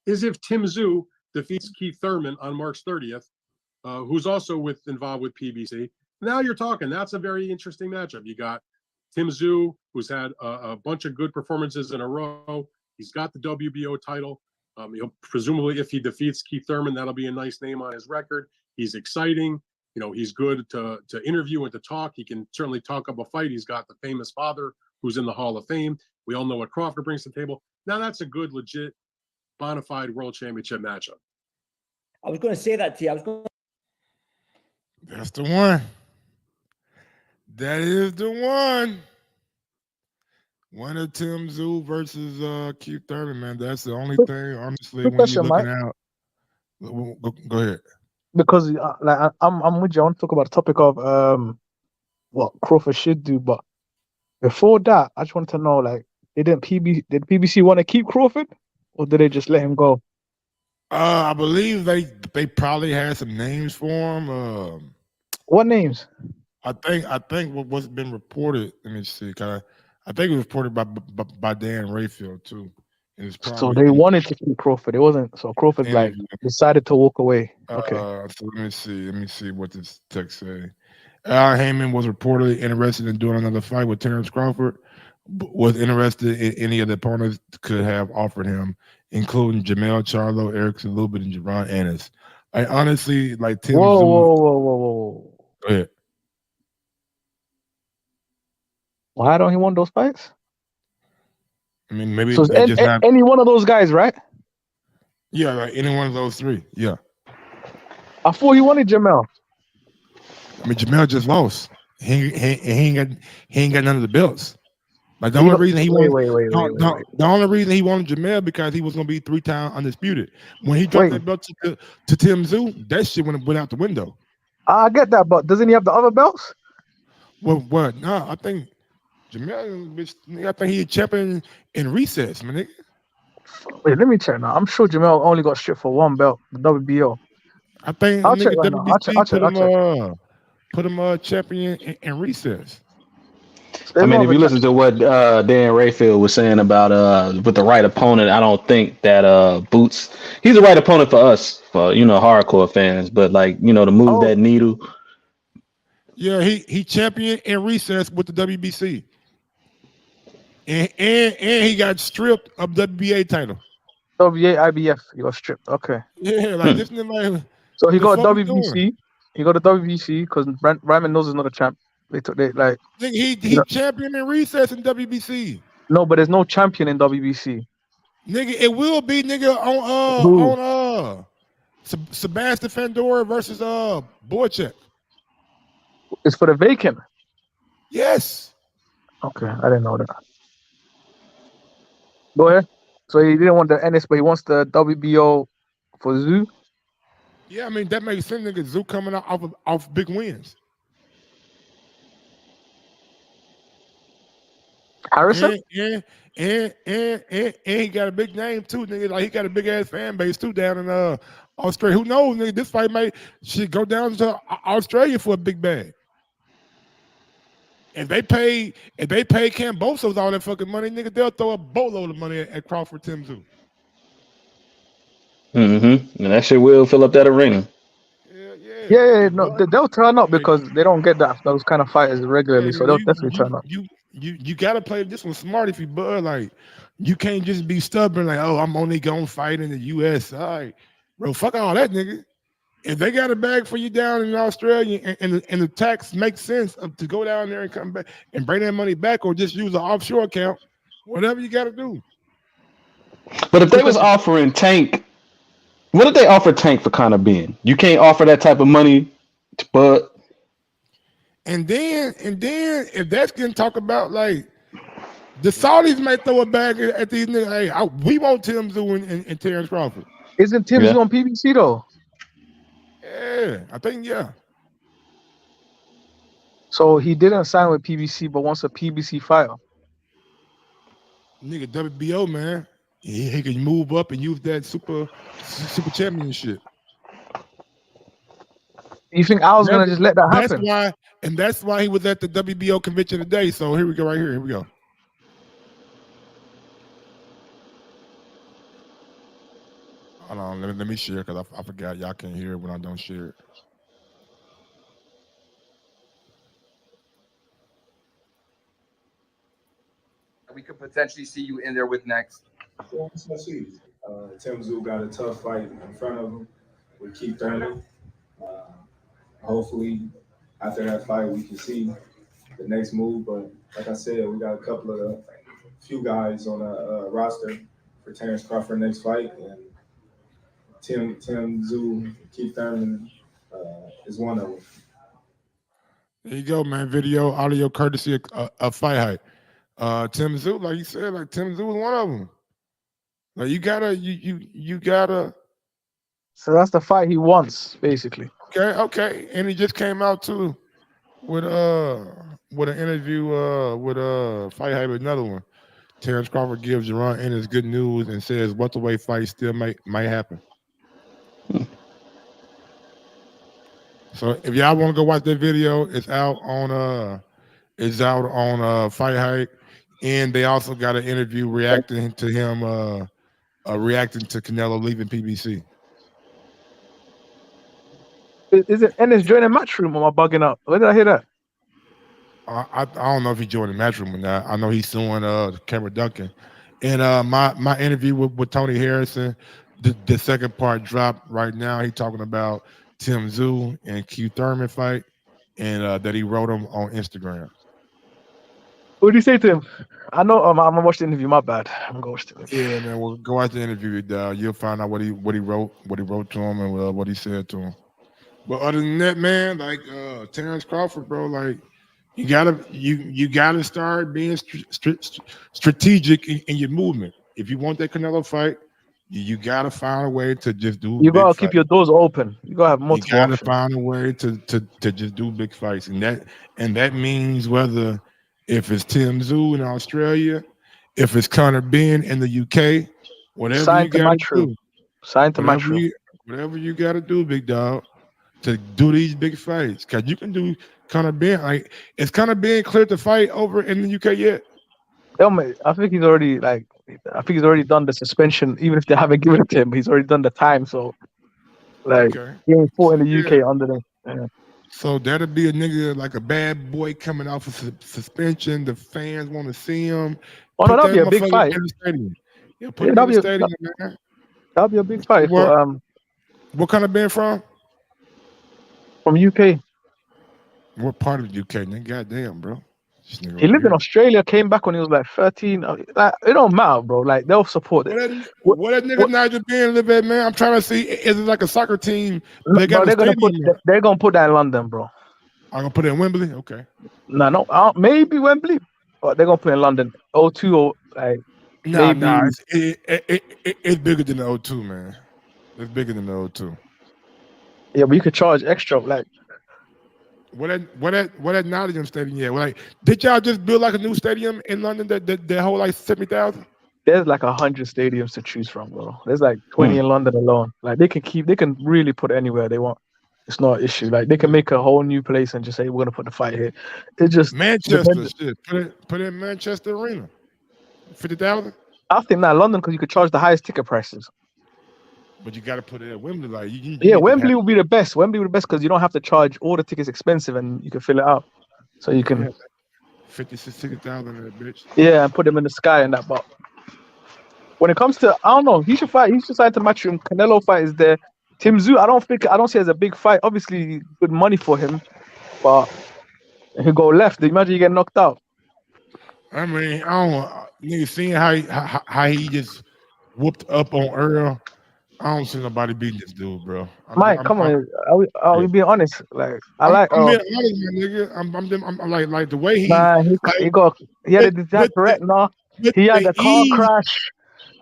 is if Tim Tszyu defeats Keith Thurman on March 30th, who's also involved with PBC. Now you're talking. That's a very interesting matchup. You got Tim Tszyu, who's had a bunch of good performances in a row. He's got the WBO title. He'll presumably, if he defeats Keith Thurman, that'll be a nice name on his record. He's exciting. He's good to interview and to talk. He can certainly talk up a fight. He's got the famous father who's in the Hall of Fame. We all know what Crawford brings to the table. Now that's a good, legit, bona fide world championship matchup. I was going to say that to you. That's the one. That is the one. One of Tim Tszyu versus Keith Thurman, man. That's the only thing, honestly, when you're looking out. Go ahead. Because I'm with you. I want to talk about the topic of what Crawford should do, but before that, I just wanted to know, did PBC want to keep Crawford, or did they just let him go? I believe they probably had some names for him. What names? I think what's been reported. Let me see. I think it was reported by Dan Rayfield too. So they wanted to keep Crawford. It wasn't. So Crawford decided to walk away. Okay. So let me see what this text say. Al Heyman was reportedly interested in doing another fight with Terrence Crawford. Was interested in any of the opponents could have offered him, including Jermell Charlo, Erickson Lubin, and Javon Ennis. I honestly like Tim. Whoa. Go ahead. Why don't he want those fights? I mean, maybe so any one of those guys, right? Yeah, like any one of those three. Yeah. I thought he wanted Jermell. I mean, Jermell just lost. He ain't got none of the belts. Like the only reason he wanted the only reason he wanted Jermell because he was gonna be 3-time undisputed. When he dropped that belt to Tim Tszyu, that shit went out the window. I get that, but doesn't he have the other belts? Well, what? No, I think Jermell. I think he champion in recess, man. Wait, let me check now. I'm sure Jermell only got stripped for one belt, the WBO. I think I'll check right now. Put him champion in recess. I mean, if you listen to what Dan Rayfield was saying about with the right opponent, I don't think that Boots, he's the right opponent for us, for hardcore fans. But to move that needle. Yeah, he champion in recess with the WBC, and he got stripped of the WBA title. WBA IBF, he got stripped. Okay. Yeah, like this nigga. So he got WBC. He got a WBC because Ryman knows he's not a champ. He champion in recess in WBC. No, but there's no champion in WBC. Nigga, it will be on Sebastian Fandora versus Boychuk. It's for the vacant. Yes. Okay, I didn't know that. Go ahead. So he didn't want the NS, but he wants the WBO for Tszyu. Yeah, I mean that makes sense. Nigga, Tszyu coming out off big wins. Harrison? And he got a big name too, nigga. Like he got a big ass fan base too down in Australia. Who knows, nigga? This fight should go down to Australia for a big bag. If they pay Cambosos all that fucking money, nigga, they'll throw a boatload of money at Crawford Tim Tszyu. And that shit will fill up that arena. Yeah, no, they'll turn up because they don't get those kind of fighters regularly, so they'll definitely turn up. You gotta play this one smart if you bud. Like, you can't just be stubborn. Like, oh, I'm only gonna fight in the U.S. All right, bro, fuck all that, nigga. If they got a bag for you down in Australia and the tax makes sense to go down there and come back and bring that money back, or just use an offshore account, whatever you got to do. But if they was offering Tank, what did they offer Tank for Conor Benn? You can't offer that type of money, but and then if that's getting talked about, like, the Saudis may throw a bag at these niggas. Hey, we want Tim Tszyu and Terrence Crawford. Isn't Tim Tszyu on PBC though? Yeah, I think So he didn't sign with PBC, but wants a PBC fighter. Nigga, WBO, man. He can move up and use that super championship. You think Al's gonna just let that happen? That's why he was at the WBO convention today. So here we go, right here. Here we go. Hold on, let me share because I forgot y'all can't hear it when I don't share it. We could potentially see you in there with next. Tim Tszyu got a tough fight in front of him with Keith Thurman. Hopefully, after that fight, we can see the next move. But like I said, we got a few guys on the roster for Terrence Crawford next fight, and Tim Tszyu, Keith Thurman is one of them. There you go, man. Video, audio, courtesy of Fight Hype. Tim Tszyu, like you said, like Tim Tszyu was one of them. Like you gotta. So that's the fight he wants, basically. Okay, and he just came out too with an interview with Fight Hype, another one. Terrence Crawford gives Jerron Ennis good news and says welterweight fight still might happen. So if y'all want to go watch that video, it's out on Fight Hype, and they also got an interview reacting to him reacting to Canelo leaving PBC. Is it Ennis joining Matchroom, or am I bugging out? Where did I hear that? I don't know if he joined the Matchroom or not. I know he's suing Cameron Duncan. And my interview with Tony Harrison, the second part dropped right now. He talking about Tim Tszyu and Keith Thurman fight, and that he wrote him on Instagram. What did you say to him? I know. I'm gonna watch the interview. My bad. I'm gonna watch the interview. Yeah, man. We'll go watch the interview. You'll find out what he wrote to him, and what he said to him. But other than that, man, like Terrence Crawford, bro, like you gotta start being strategic in your movement. If you want that Canelo fight, you gotta find a way to just do. You gotta keep your doors open. You gotta have multiple. You gotta find a way to just do big fights, and that means whether if it's Tim Tszyu in Australia, if it's Conor Benn in the UK, whatever Sign you gotta do. Sign to Matchroom. Whatever you gotta do, big dog, to do these big fights. Cause you can do Conor Benn. Like, is Conor Benn cleared to fight over in the UK yet? I think he's already done the suspension. Even if they haven't given it to him, he's already done the time. So, like, he ain't fought in the UK under them. Yeah. So that'll be a nigga like a bad boy coming off of suspension. The fans want to see him. Oh no, that'll be a big fight. Yeah, put him in the stadium, man. That'll be a big fight. What kind of band from? From UK. What part of the UK? Nigga, goddamn, bro. He lived in Australia, came back when he was like 13. Like, it don't matter, bro. Like, they'll support it. Where that nigga Nigel Benn live at, man? I'm trying to see. Is it like a soccer team? They're gonna put that in London, bro. I'm gonna put it in Wembley. Okay. No, maybe Wembley, but they're gonna put it in London. O2 or like. Nah. It's bigger than the O2, man. It's bigger than the O2. Yeah, but you could charge extra, like. What that Nottingham stadium? Yeah, like, did y'all just build like a new stadium in London that hold like 70,000? There's like 100 stadiums to choose from, bro. There's like 20 in London alone. Like they can really put it anywhere they want. It's not an issue. Like they can make a whole new place and just say we're gonna put the fight here. It just Manchester, shit. Put it in Manchester Arena. 50,000. I think that London because you could charge the highest ticket prices. But you got to put it at Wembley. Like you Yeah, Wembley will be the best. Wembley will be the best because you don't have to charge all the tickets expensive and you can fill it out. So you can 50,000 in that bitch. yeah, and put them in the sky and that. But when it comes to I don't know, he should fight. He should decide to match him. Canelo fight is there. Tim Tszyu, I don't see it as a big fight. Obviously, good money for him, but if he go left, imagine you get knocked out. I mean, I don't nigga seeing how he just whooped up on Earl. I don't see nobody beating this dude, bro. Mike, come on, are we being honest? Like I'm being honest, my nigga. I'm like the way he. Nah, he had a disaster retina. He had a car crash.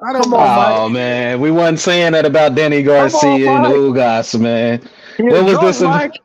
Come on, Mike. Man, we wasn't saying that about Danny Garcia and Ugas, man. What was this? Mike?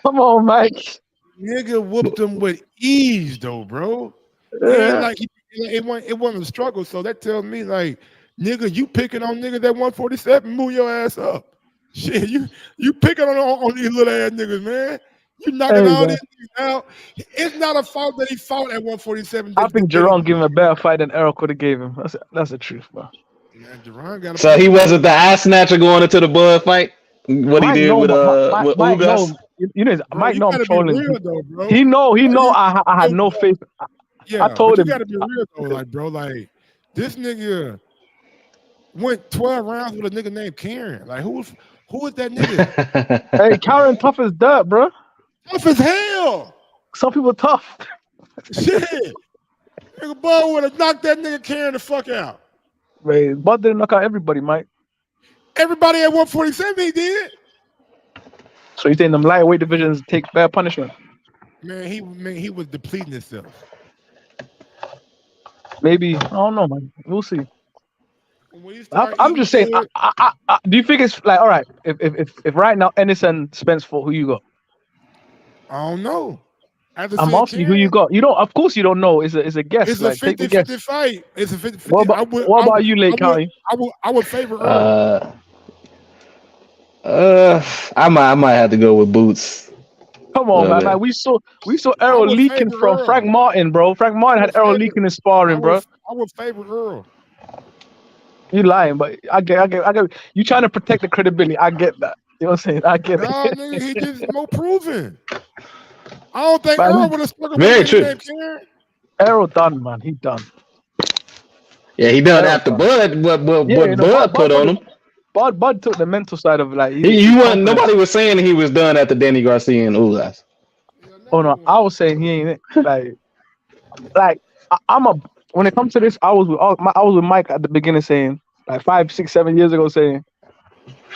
Come on, Mike. Nigga whooped him with ease, though, bro. Yeah, like it wasn't a struggle. So that tells me, like, nigga, you picking on nigga that 147, move your ass up. Shit, you picking on these little ass niggas, man. You knocking all these niggas out. It's not a fault that he fought at 147. I think Jerron gave him a better fight than Errol could have gave him. That's the truth, bro. Man, Jerron got so he wasn't the ass snatcher going into the Bud fight. What Mike, he did with Ugas. You know, Mike know I'm trolling. Though, he know I had no faith. Yeah, I told him. You gotta be real though, like bro, like this nigga went 12 rounds with a nigga named Karen. Like who is that nigga? Hey, Karen tough as dirt, bro. Tough as hell. Some people tough. Shit. Nigga Bud would have knocked that nigga Karen the fuck out. Wait, Bud didn't knock out everybody, Mike. Everybody at 147 he did. So you think them lightweight divisions take bad punishment? Man, he was depleting himself. Maybe I don't know, man. We'll see. I'm just saying. Do you think it's like all right? If right now Ennis and Spence fought, who you got? I don't know. I'm asking you who you got. You don't. Of course, you don't know. It's a guess. It's like, a 50-50 fight. It's a 50-50. What about you, Lake County? I would favor Earl. I might have to go with Boots. Come on, man. Like, we saw Errol leaking from Earl. Frank Martin, bro. Frank Martin had Errol leaking in sparring, bro. I would favor Earl. You lying, but I get. You trying to protect the credibility. I get that. You know what I'm saying? I get it. No, nigga, he just more proven. I don't think Earl would have struggled with true. Errol done, man. He done. Yeah, he done after Bud. What Bud put on him. Bud took the mental side of like. Nobody was saying he was done after Danny Garcia and Ugas. Oh no, I was saying he ain't like when it comes to this, I was with Mike at the beginning saying like 5, 6, 7 years ago saying,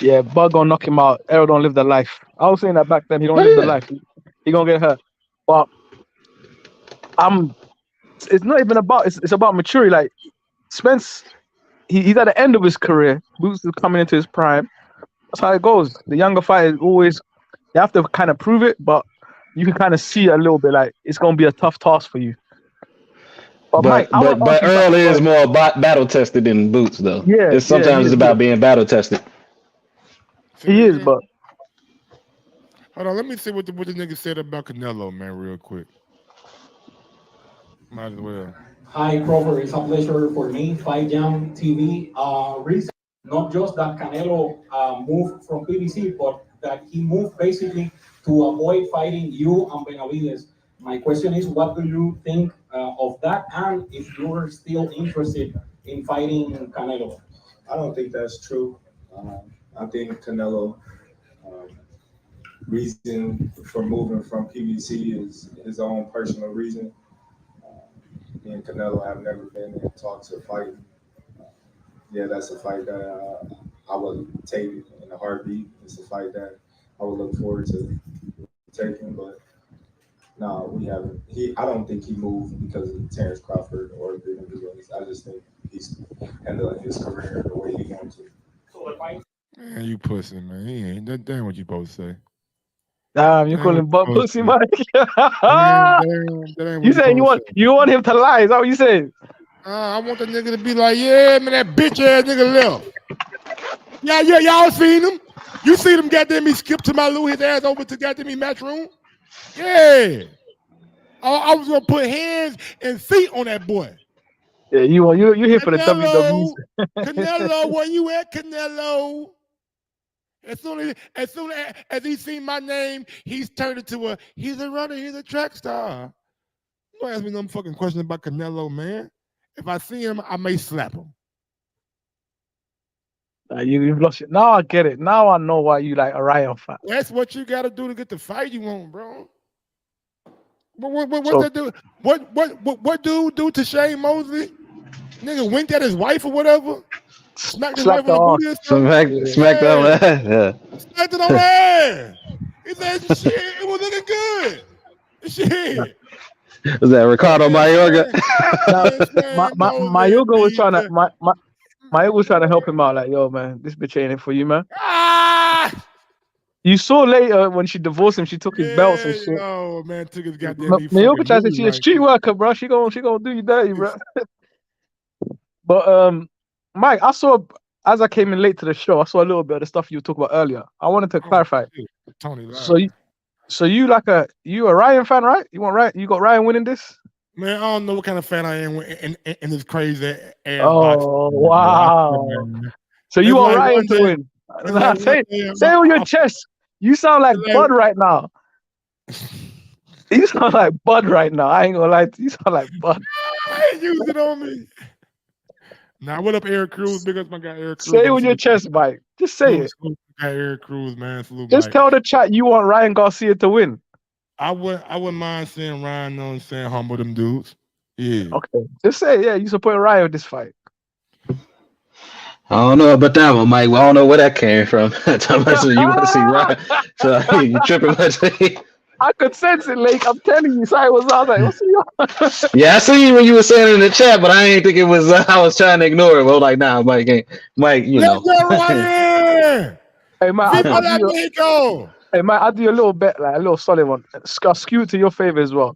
yeah, Bud gonna knock him out. Errol don't live the life. I was saying that back then. He don't live the life. He gonna get hurt. But it's not even about. It's about maturity. Like Spence. He's at the end of his career. Boots is coming into his prime. That's how it goes. The younger fighters always, you have to kind of prove it, but you can kind of see it a little bit. Like it's going to be a tough task for you. But Mike, Earl is more battle tested than Boots, though. Yeah, sometimes it's about being battle tested. He is, but hold on. Let me see what the nigga said about Canelo, man, real quick. Might as well. Hi, Crawford. It's a pleasure for me. Fight Jam TV. Reason not just that Canelo moved from PBC, but that he moved basically to avoid fighting you and Benavides. My question is, what do you think of that, and if you're still interested in fighting Canelo? I don't think that's true. I think Canelo reason for moving from PBC is his own personal reason. Me and Canelo have never been in talks or fighting. Yeah, that's a fight that I would take in a heartbeat. It's a fight that I would look forward to taking, but no, we haven't. I don't think he moved because of Terrence Crawford or the individuals. I just think he's handling his career the way he wants to. So the fight. Man, you pussy, man. He ain't. That damn what you supposed to say. Damn, you calling Bud pussy, Mike? You saying you want him to lie? Is that what you saying? I want the nigga to be like, yeah, man, that bitch ass nigga left. Yeah, y'all seen him. You see them goddamn me skip to my Lou his ass over to goddamn me match room? Yeah. I was gonna put hands and feet on that boy. Yeah, you here for the Canelo, WWE. Canelo, where you at, Canelo? As soon as he seen my name, he's turned into he's a runner, he's a track star. Don't ask me no fucking question about Canelo, man. If I see him, I may slap him. You've lost it. Now I get it. Now I know why you like a Ryan fan. That's what you got to do to get the fight you want, bro. What that do? What dude do to Shane Mosley? Nigga winked at his wife or whatever. Smacked his wife on the booty or something. Smacked on that. Yeah. Smacked it on the ass. He said, "Shit, it was looking good." Shit. Was that Ricardo Mayorga? Mayorga was trying to Mayorga was trying to help him out. Like, yo, man, this bitch ain't it for you, man. You saw later when she divorced him, she took his belts and shit. Oh man, took his goddamn. Mayorga tried to say she's a street worker, bro. She gonna do you dirty, bro. But Mike, I saw as I came in late to the show, I saw a little bit of the stuff you were talking about earlier. I wanted to clarify. Tony, so you a Ryan fan, right? You got Ryan winning this? Man, I don't know what kind of fan I am in this crazy ass. Oh boxing. wow! So you want Ryan to win? Say it with your chest. You sound like Bud right now. You sound like Bud right now. I ain't gonna lie to you. You sound like Bud. I ain't use it on me. Now, what up, Eric Cruz? Big up my guy, Eric Cruz. Say it with your chest, Mike. Just say it. Eric Cruz, man. Salute, just Mike. tell the chat you want Ryan Garcia to win. I wouldn't mind seeing Ryan, you know what I'm saying, humble them dudes. Yeah. Okay. Just say, yeah, you support Ryan with this fight. I don't know about that one, Mike. Well, I don't know where that came from. So you want to see Ryan? So you tripping much? I could sense it, Lake. I'm telling you, so I was like, what's he on? Yeah, I see you when you were saying it in the chat, but I ain't think it was. I was trying to ignore it. Well, like, nah, Mike, you know. Hey, man, I'll do a little bet, like a little solid one. Skew it to your favor as well.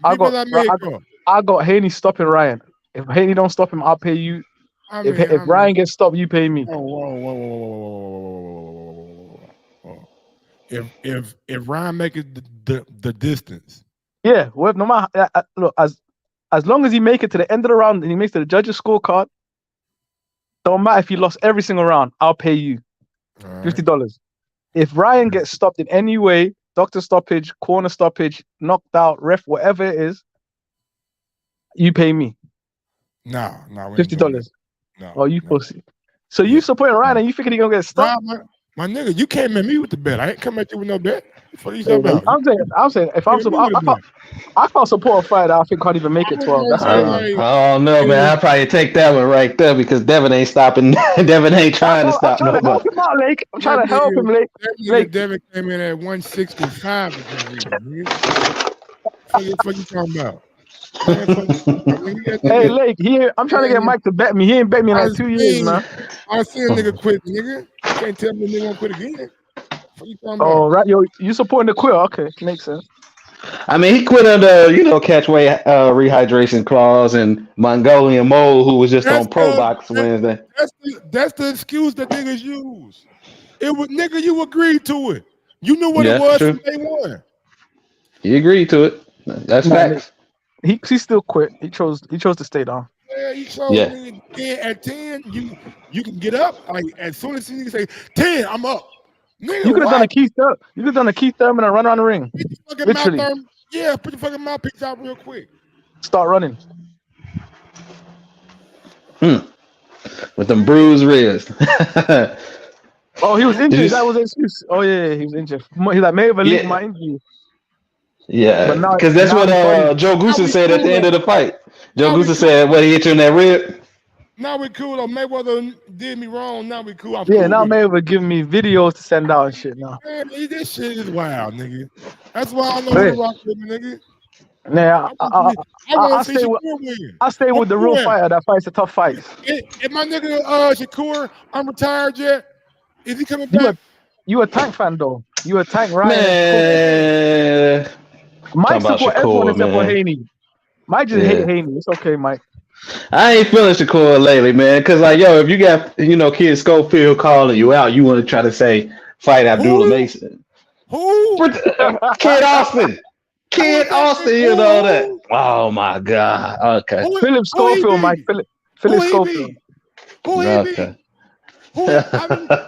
I got Haney stopping Ryan. If Haney don't stop him, I'll pay you. If Ryan gets stopped, you pay me. If Ryan make it the distance. Yeah, well, no matter look, as long as he make it to the end of the round and he makes it to the judges' scorecard, don't matter if he lost every single round, I'll pay you $50. If Ryan gets stopped in any way, doctor stoppage, corner stoppage, knocked out, ref, whatever it is, you pay me. No, $50. No. Oh, you pussy. So you supporting Ryan and you thinking he gonna get stopped? My nigga, you came at me with the bet. I ain't come at you with no bet. I'm saying, if I can't support a fighter, I think can't even make it 12. That's I don't know, man. I'll probably take that one right there because Devin ain't stopping. Devin ain't trying to stop nobody. I'm trying to help him, Lake. Devin came in at 165. What you talking about? Hey, Lake, I'm trying to get Mike to bet me. He ain't bet me in like 2 years, man. I see a nigga quit, nigga. You can't tell me nigga won't quit again. What you talking about? Oh, right, you supporting the quitter? Okay, makes sense. I mean, he quit under, catchweight rehydration clause and Mongolian Mole, who was just on Pro Box Wednesday. That's the excuse that niggas use. It was nigga, you agreed to it. You knew what it was from day one. He agreed to it. That's facts. He still quit. He chose to stay down. Yeah, he chose at 10. You can get up. Like as soon as you say 10, I'm up. Nigga, you could have done a Keith Thurman. You could have done a Keith Thurman and run around the ring. Literally. Put your fucking mouthpiece out real quick. Start running. With them bruised ribs. Oh, he was injured. That was an excuse. Oh yeah, he was injured. He's like, maybe leave my injury. Yeah, because that's what Joe Goosen said at the end of the fight. Joe Goosen said, "What, he hit you in that rib?" Now we cool. Though Mayweather did me wrong. Now we cool. Now Mayweather giving me videos to send out and shit. Now, man, this shit is wild, nigga. That's why I know who to rock with me, nigga. Nah, I stay with the real fighter that fights the tough fights. If my nigga Shakur, I'm retired yet. Is he coming back? You a Tank fan though? You a Tank, right? Man. Mike support everyone except for Haney. Mike just hate Haney. It's okay, Mike. I ain't feeling Shakur lately, man. Cause like, if you got Kid Schofield calling you out, you want to try to say fight Abdullah Mason. Who? Kid Austin. Kid Austin, you know that. Oh my God. Okay. Philip Schofield, Mike. Philip Schofield. Who he Okay. beat?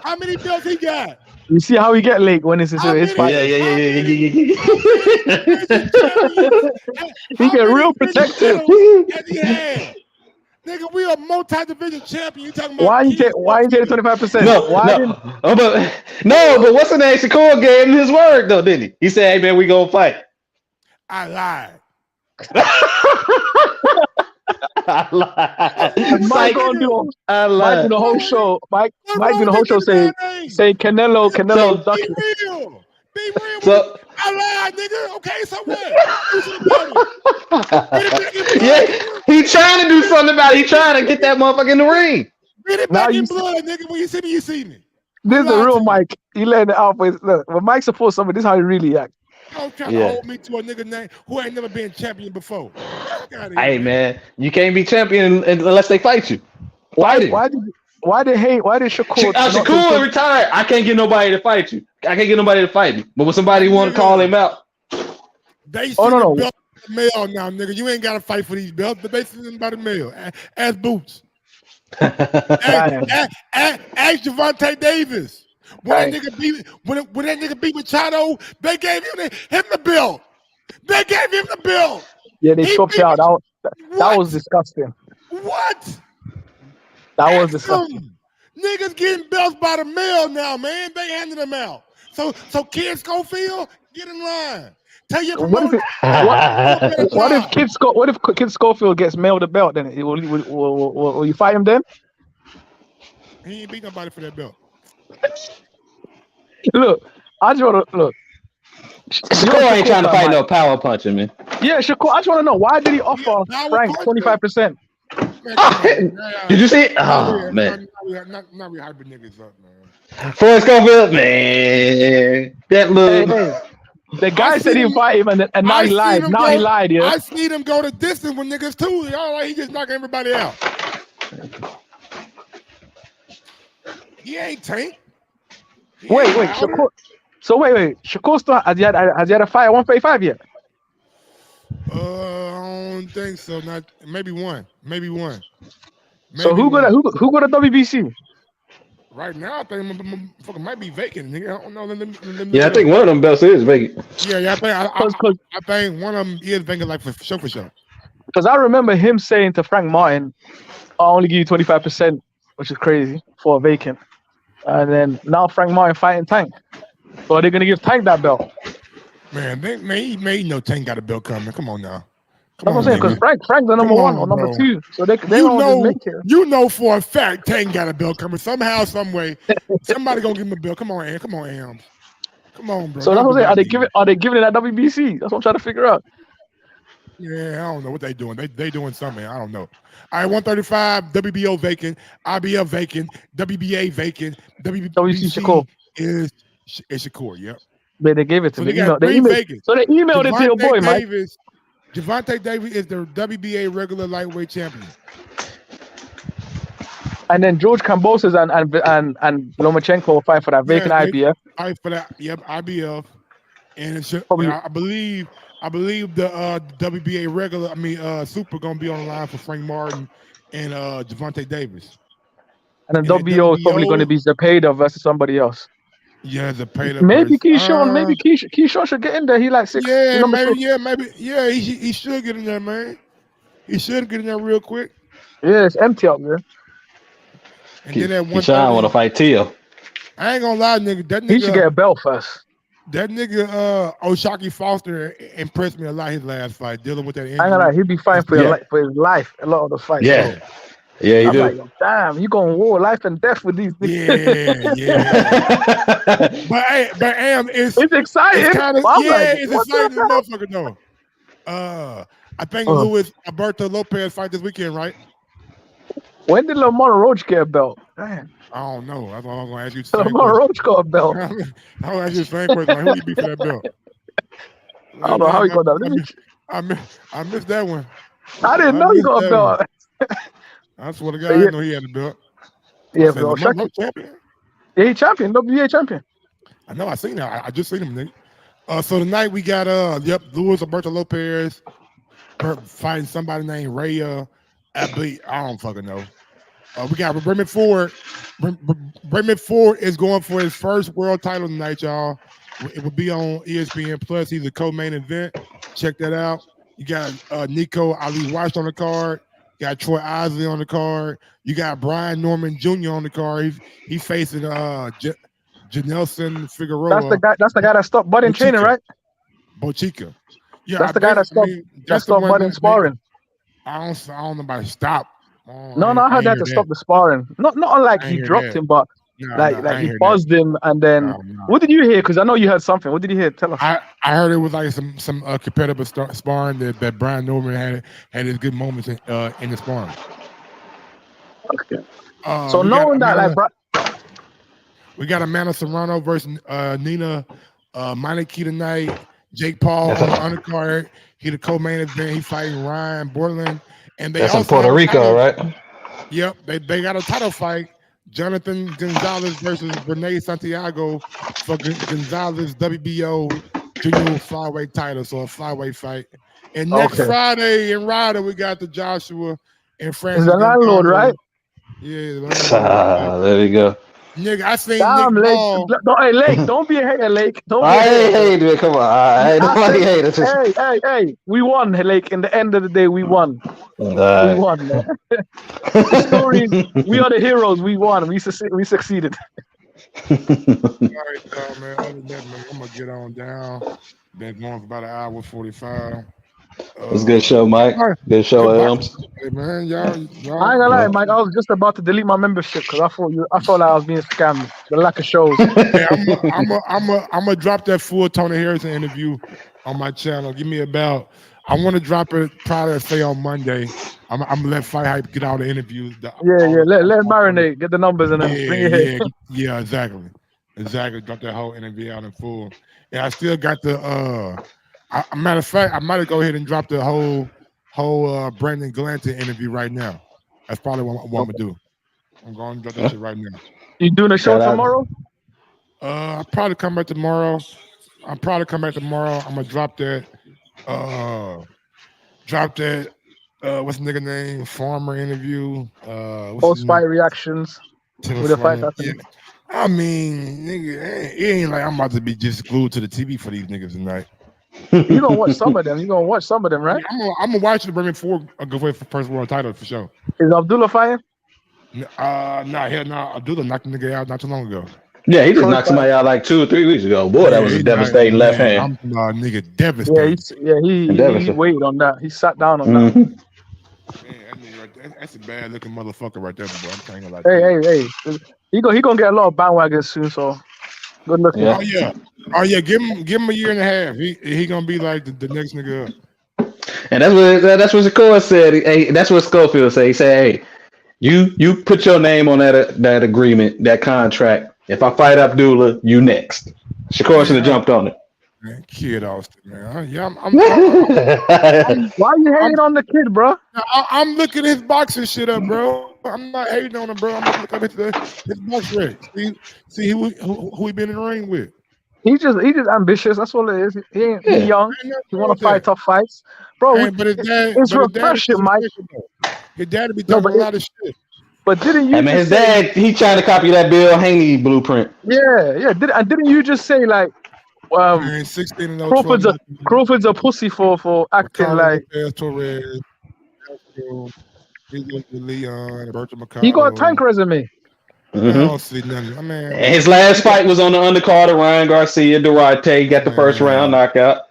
How many belts he got? You see how he get late when it's his fight? Yeah. He get real protective. Nigga, we a multi-division champion. You talking about Why you take 25%? No, but what's the name? Shakur gave him his word though, didn't he? He said, "Hey man, we gonna fight." I lied. I lied. Mike gonna do the whole show. Mike do the whole show say Canelo ducky. Be real. So, I lied, nigga. Okay, so what? Yeah, he trying to do something about it. He trying to get that motherfucker in the ring. Get it back in blood, nigga. When you see me, you see me. This is the real Mike. He letting it out. Look, when Mike supports somebody, this is how he really act. Don't try to hold me to a nigga name who ain't never been champion before. Hey man, you can't be champion unless they fight you. Why did Shakur? Shakur retired. I can't get nobody to fight you. I can't get nobody to fight me. But when somebody want to call him out, they send the belt by the mail now, nigga. You ain't got to fight for these belts, but they send them by the mail. As boots. Ask Gervonta Davis. When that nigga beat Machado, they gave him the belt. They gave him the belt. Yeah, they swapped out. That was disgusting. What? That was disgusting. Niggas getting belts by the mail now, man. They handing them out. So Kid Schofield, get in line. Tell your promoter. What if Kid Schofield gets mailed a belt? Then will you fight him then? He ain't beat nobody for that belt. Look, I just want to look. Shakur ain't trying to fight no power puncher, man. Yeah, Shakur. I just want to know why did he offer Frank 25%? Did you see it? Oh man, not we hyping niggas up, man. Forrest Schofield, man, that look. The guy said he'd fight him, and now he lied. Now he lied, yeah. I seen him go the distance with niggas too. Y'all like he just knocking everybody out. He ain't Tank. Wait, Shakur. So wait. Shakur still has he had a fight at 135 yet? I don't think so. Not maybe one. So who got a WBC? Right now, I think motherfucker might be vacant. Nigga, I don't know. Yeah, I think one of them belts is vacant. Yeah, I think one of them is vacant, like for sure. Because I remember him saying to Frank Martin, "I'll only give you 25%," which is crazy for a vacant. And then now Frank Martin fighting Tank. So are they gonna give Tank that belt? Man, he know Tank got a belt coming. Come on now. That's what I'm saying, because Frank's the number one or number two. So they don't make it. You know for a fact Tank got a belt coming. Somehow, some way, somebody gonna give him a belt. Come on, Am. Come on, bro. So that's what I'm saying. Are they giving it at WBC? That's what I'm trying to figure out. Yeah, I don't know what they doing. They doing something. I don't know. All right, 135, WBO vacant, IBF vacant, WBA vacant, WBC Shakur is Shakur. Yep. But they gave it to So me. they emailed it to your boy, Mike. Gervonta Davis is the WBA regular lightweight champion. And then George Kambosos and Lomachenko will fight for that vacant IBF. Fight for that, IBF. And it should, I believe the WBA regular, super gonna be on the line for Frank Martin and Gervonta Davis. And then WBO is probably going to be Zepeda versus somebody else. Yeah, Zepeda. Maybe Keyshawn should get in there. He like 6. Maybe. He should get in there, man. He should get in there real quick. Yeah, it's empty up there. And then that one. Keyshawn want to fight Tio. I ain't gonna lie, nigga. That nigga. He should get a belt first. That nigga O'Shaquie Foster impressed me a lot his last fight, dealing with that injury. I ain't gonna lie, he'd be fighting for his life. A lot of the fights. Yeah. Yeah, you I'm do. like, damn, you going war life and death with these niggas. Yeah. but Am, it's exciting. It's kinda, it's exciting as motherfucker though. I think Alberto Lopez fight this weekend, right? When did Lamar Roach get a belt? Damn. I don't know. That's all I'm gonna ask you. Lamar Roach got a belt. I'm gonna ask you the same question. Like, who you beat for that belt? I don't know how he got that. I missed that one. I didn't know he got a belt. I swear to God, I didn't know he had a belt. Yeah, bro. Champion. Yeah, he champion. WBA champion. I know. I seen that. I just seen him, nigga. So tonight we got Luis Alberto Lopez fighting somebody named Raya. I don't fucking know. We got Bremen Ford. Bremen Ford is going for his first world title tonight, y'all. It will be on ESPN Plus. He's a co-main event. Check that out. You got Nico Ali Watch on the card. You got Troy Isley on the card. You got Brian Norman Jr. on the card. He's facing Janelson Figueroa. That's the guy that stopped Bud in training, right? Bochica. Yeah, that's the guy that stopped Bud in sparring. I don't know about stop. No, I heard that to stop the sparring. Not like he dropped him, but like he buzzed him, and then what did you hear? Because I know you heard something. What did you hear? Tell us. I heard it was like some competitive sparring that Brian Norman had his good moments in the sparring. Okay. So knowing that, we got Amanda Serrano versus Nina Meineke tonight. Jake Paul on the undercard. He the co-main event. He fighting Ryan Borland. And that's in Puerto Rico, right? Yep, they got a title fight. Jonathan Gonzalez versus Renee Santiago for Gonzalez WBO junior flyweight title, so a flyweight fight. And next Friday in Ryder, we got the Joshua and Francis. The landlord, right? Yeah. There you go. Nigga, I seen Damn, Nick Lake. Ball. Hey, Lake, don't be a hater, Lake. Don't be I a hater. ain't hating. Come on. I ain't nobody hating. Hey. We won, Lake. In the end of the day, we won. We won, man. The story, we are the heroes. We won. We succeeded. All right, man. Other than that, man, I'm going to get on down. Been going for about an hour 45. It was a good show, Mike. Good show, Elms. Hey, man, y'all. I ain't gonna lie, Mike. I was just about to delete my membership because I thought like I was being scammed. The lack of shows. Hey, I'm gonna drop that full Tony Harrison interview on my channel. Give me about. I want to drop it probably say on Monday. I'm gonna let Fight Hype get all the interviews. Let it marinate. Get the numbers and then bring it in. Yeah, exactly. Drop that whole interview out in full. Yeah, I still got the. Matter of fact, I might go ahead and drop the whole Brandon Galanter interview right now. That's probably what I'm gonna do. I'm going to drop that shit right now. You doing a show tomorrow? I'll probably come back tomorrow. I'm gonna drop that. What's the nigga name? Farmer interview. Post fight reactions with the fight happening. I mean, nigga, it ain't like I'm about to be just glued to the TV for these niggas tonight. You gonna watch some of them. Right? Yeah, I'm gonna watch the Bremen Ford go for first world title for sure. Is Abdullah fighting? Hell no. Abdullah knocked the nigga out not too long ago. Yeah, he just knocked somebody out like 2 or 3 weeks ago. Boy, that was a devastating left hand. I'm nigga devastating. He waited on that. He sat down on that. Man, that nigga right there, that's a bad looking motherfucker right there, bro. I'm telling you like Hey. He gonna get a lot of bandwagons soon, so good luck. Yeah. Oh yeah, give him a year and a half. He gonna be like the next nigga up. And that's what Shakur said. Hey, that's what Schofield said. He said, "Hey, you put your name on that agreement, that contract. If I fight Abdullah, you next." Shakur should have jumped on it. Man, Kid Austin, man. Why are you hating on the kid, bro? I'm looking his boxing shit up, bro. I'm not hating on him, bro. I'm looking up his box rate. See who he been in the ring with. He's just ambitious. That's all it is. He ain't young. He want to fight tough fights, bro. But it's refreshing, Mike. His dad'd be talking a lot of shit. But didn't you? Hey, man, his dad, he trying to copy that Bill Haney blueprint. Yeah. Didn't you just say like, 16 Crawford's a pussy for acting like. Torres, Leon, He got a tank resume. I don't see nothing. I mean, his last fight was on the undercard of Ryan Garcia, Duarte. He got the first round knockout.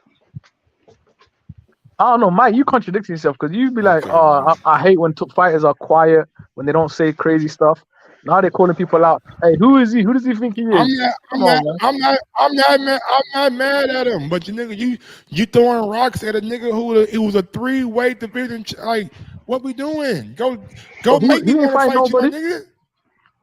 I don't know, Mike. You contradict yourself because you be like, I hate when fighters are quiet, when they don't say crazy stuff. Now they're calling people out. Hey, who is he? Who does he think he is? I'm not mad at him. But you throwing rocks at a nigga it was a 3-weight division. Like, what we doing? Go make me want to fight you, nigga.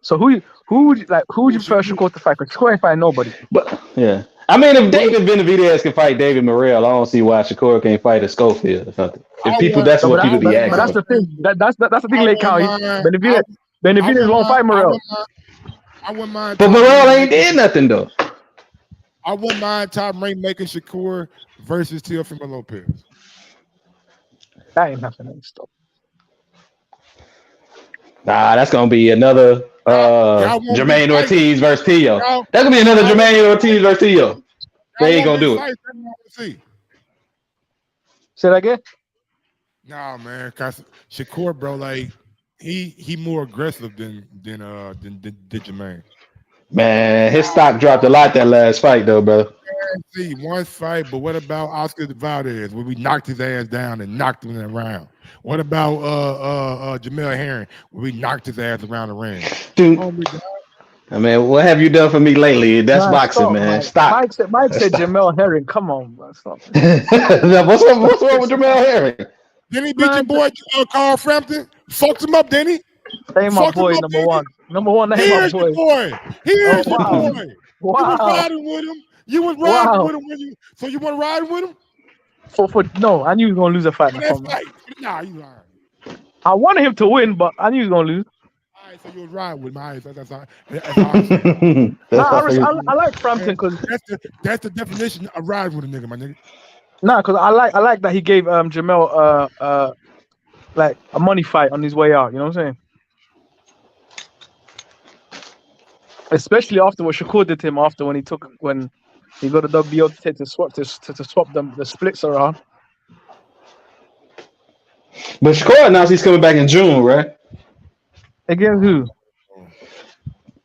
So who would you prefer Shakur to fight? Because Shakur ain't fighting nobody. But yeah, I mean, if David Benavidez can fight David Morrell, I don't see why Shakur can't fight a Schofield or something. That's what people be asking. But that's the thing. That's the thing, Lake County. Benavidez won't fight Morrell. I wouldn't mind. But Morrell ain't did nothing though. I wouldn't mind top rainmaker Shakur versus Teofimo Lopez. That ain't happening. Stop. Nah, that's gonna be another Y'all want big Jermaine fights? Ortiz versus Tio. Y'all- That's gonna be another y'all Jermaine Ortiz versus Tio. They ain't gonna want big do it. fights? That's what I want to see. Say that again. Nah, man, cause Shakur, bro, like he more aggressive than Jermaine. Man, his stock dropped a lot that last fight though, bro. See, one fight, but what about Oscar Valdez, where we knocked his ass down and knocked him in the round? What about Jamel Herring, where we knocked his ass around the ring? Dude, Oh my God. I mean, what have you done for me lately? That's boxing, stop, man. Mike. Stop. Mike said Stop. Jamel Herring. Come on, bro. Stop. What's wrong with Jamel Herring? Didn't he beat your boy Carl Frampton? Fucked him up, didn't he? Ain't my Fucked him boy, up, number didn't one. Number one, he? ain't my Here's boy. your boy. Here's your wow. boy. Wow. You was riding with him. You was riding with him when you. So you want to ride with him? No, I knew he was gonna lose a fight. For that fight? Nah, you lying. I wanted him to win, but I knew he was gonna lose. All right, so you was riding with him. All right, that's I like Frampton because that's the definition of riding with a nigga, my nigga. Nah, because I like that he gave Jamel like a money fight on his way out. You know what I'm saying? Especially after what Shakur did to him after when he got the WBO to swap the splits around. But Shakur announced he's coming back in June, right? Against who?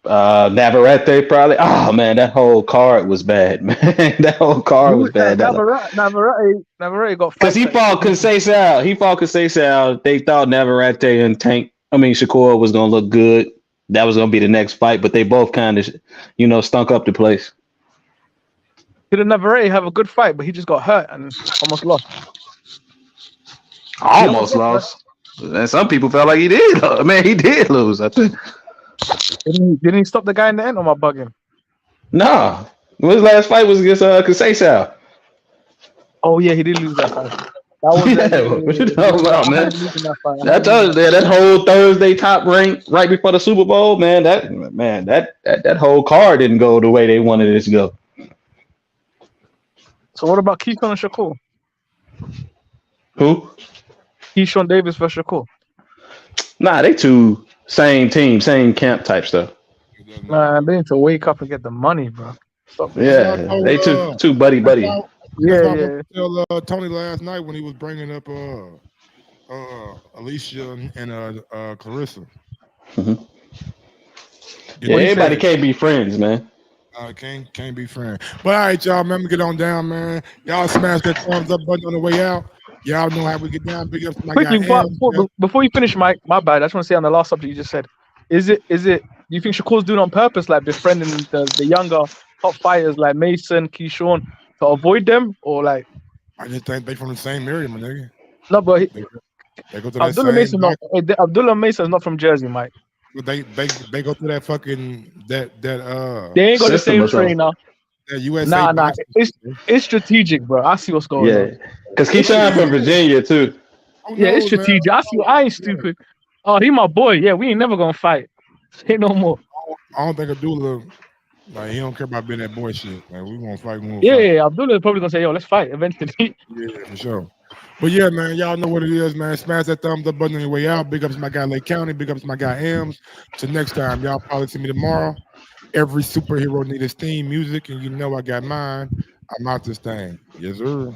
Navarrete probably. Oh man, that whole card was bad, man. That whole card was bad. Navarrete got because he fought Conceição. He fought Conceição. They thought Navarrete and Shakur was gonna look good. That was gonna be the next fight, but they both kind of, stunk up the place. Did Navarrete have a good fight, but he just got hurt and almost lost. Almost lost. And some people felt like he did. Man, he did lose, I think. Didn't he stop the guy in the end, or am I bugging? Nah. His last fight was against Conceição. Oh yeah, he did lose that fight. What you talking about, man? That whole Thursday top rank right before the Super Bowl, man. That whole card didn't go the way they wanted it to go. So what about Keyshawn and Shakur? Who? Keyshawn Davis versus Shakur. Nah, they two same team, same camp type stuff. Man, they need to wake up and get the money, bro. Stop. Yeah, they two buddy. Yeah. I tell Tony last night when he was bringing up Alicia and Clarissa. Mm-hmm. Yeah, everybody can't be friends, man. Can't be friends. But all right, y'all, man, get on down, man. Y'all smash that thumbs up button on the way out. Y'all know how we get down. Big up to my guy. Before you finish, Mike, my bad. I just want to say on the last subject you just said, is it? Do you think Shakur's doing it on purpose, like befriending the younger top fighters like Mason, Keyshawn, to avoid them, or like? I just think they from the same area, my nigga. No, but they go to Abdullah Mason. Abdullah Mason is not from Jersey, Mike. But they go through that fucking that. They ain't got the same trainer. USA nah. It's strategic, bro. I see what's going on. Yeah, because Keyshawn from Virginia too. Yeah, it's strategic. Man. I ain't stupid. Oh, he my boy. Yeah, we ain't never gonna fight. Say no more. I don't think Abdullah, like, he don't care about being that boy shit. Like, we gonna fight. Yeah. Abdullah is probably gonna say, "Yo, let's fight eventually." Yeah, for sure. But yeah, man, y'all know what it is, man. Smash that thumbs up button on your way out. Big ups to my guy Lake County. Big ups to my guy Ems. Till next time, y'all probably see me tomorrow. Every superhero need his theme music, and you know I got mine. I'm out this thing. Yes, sir.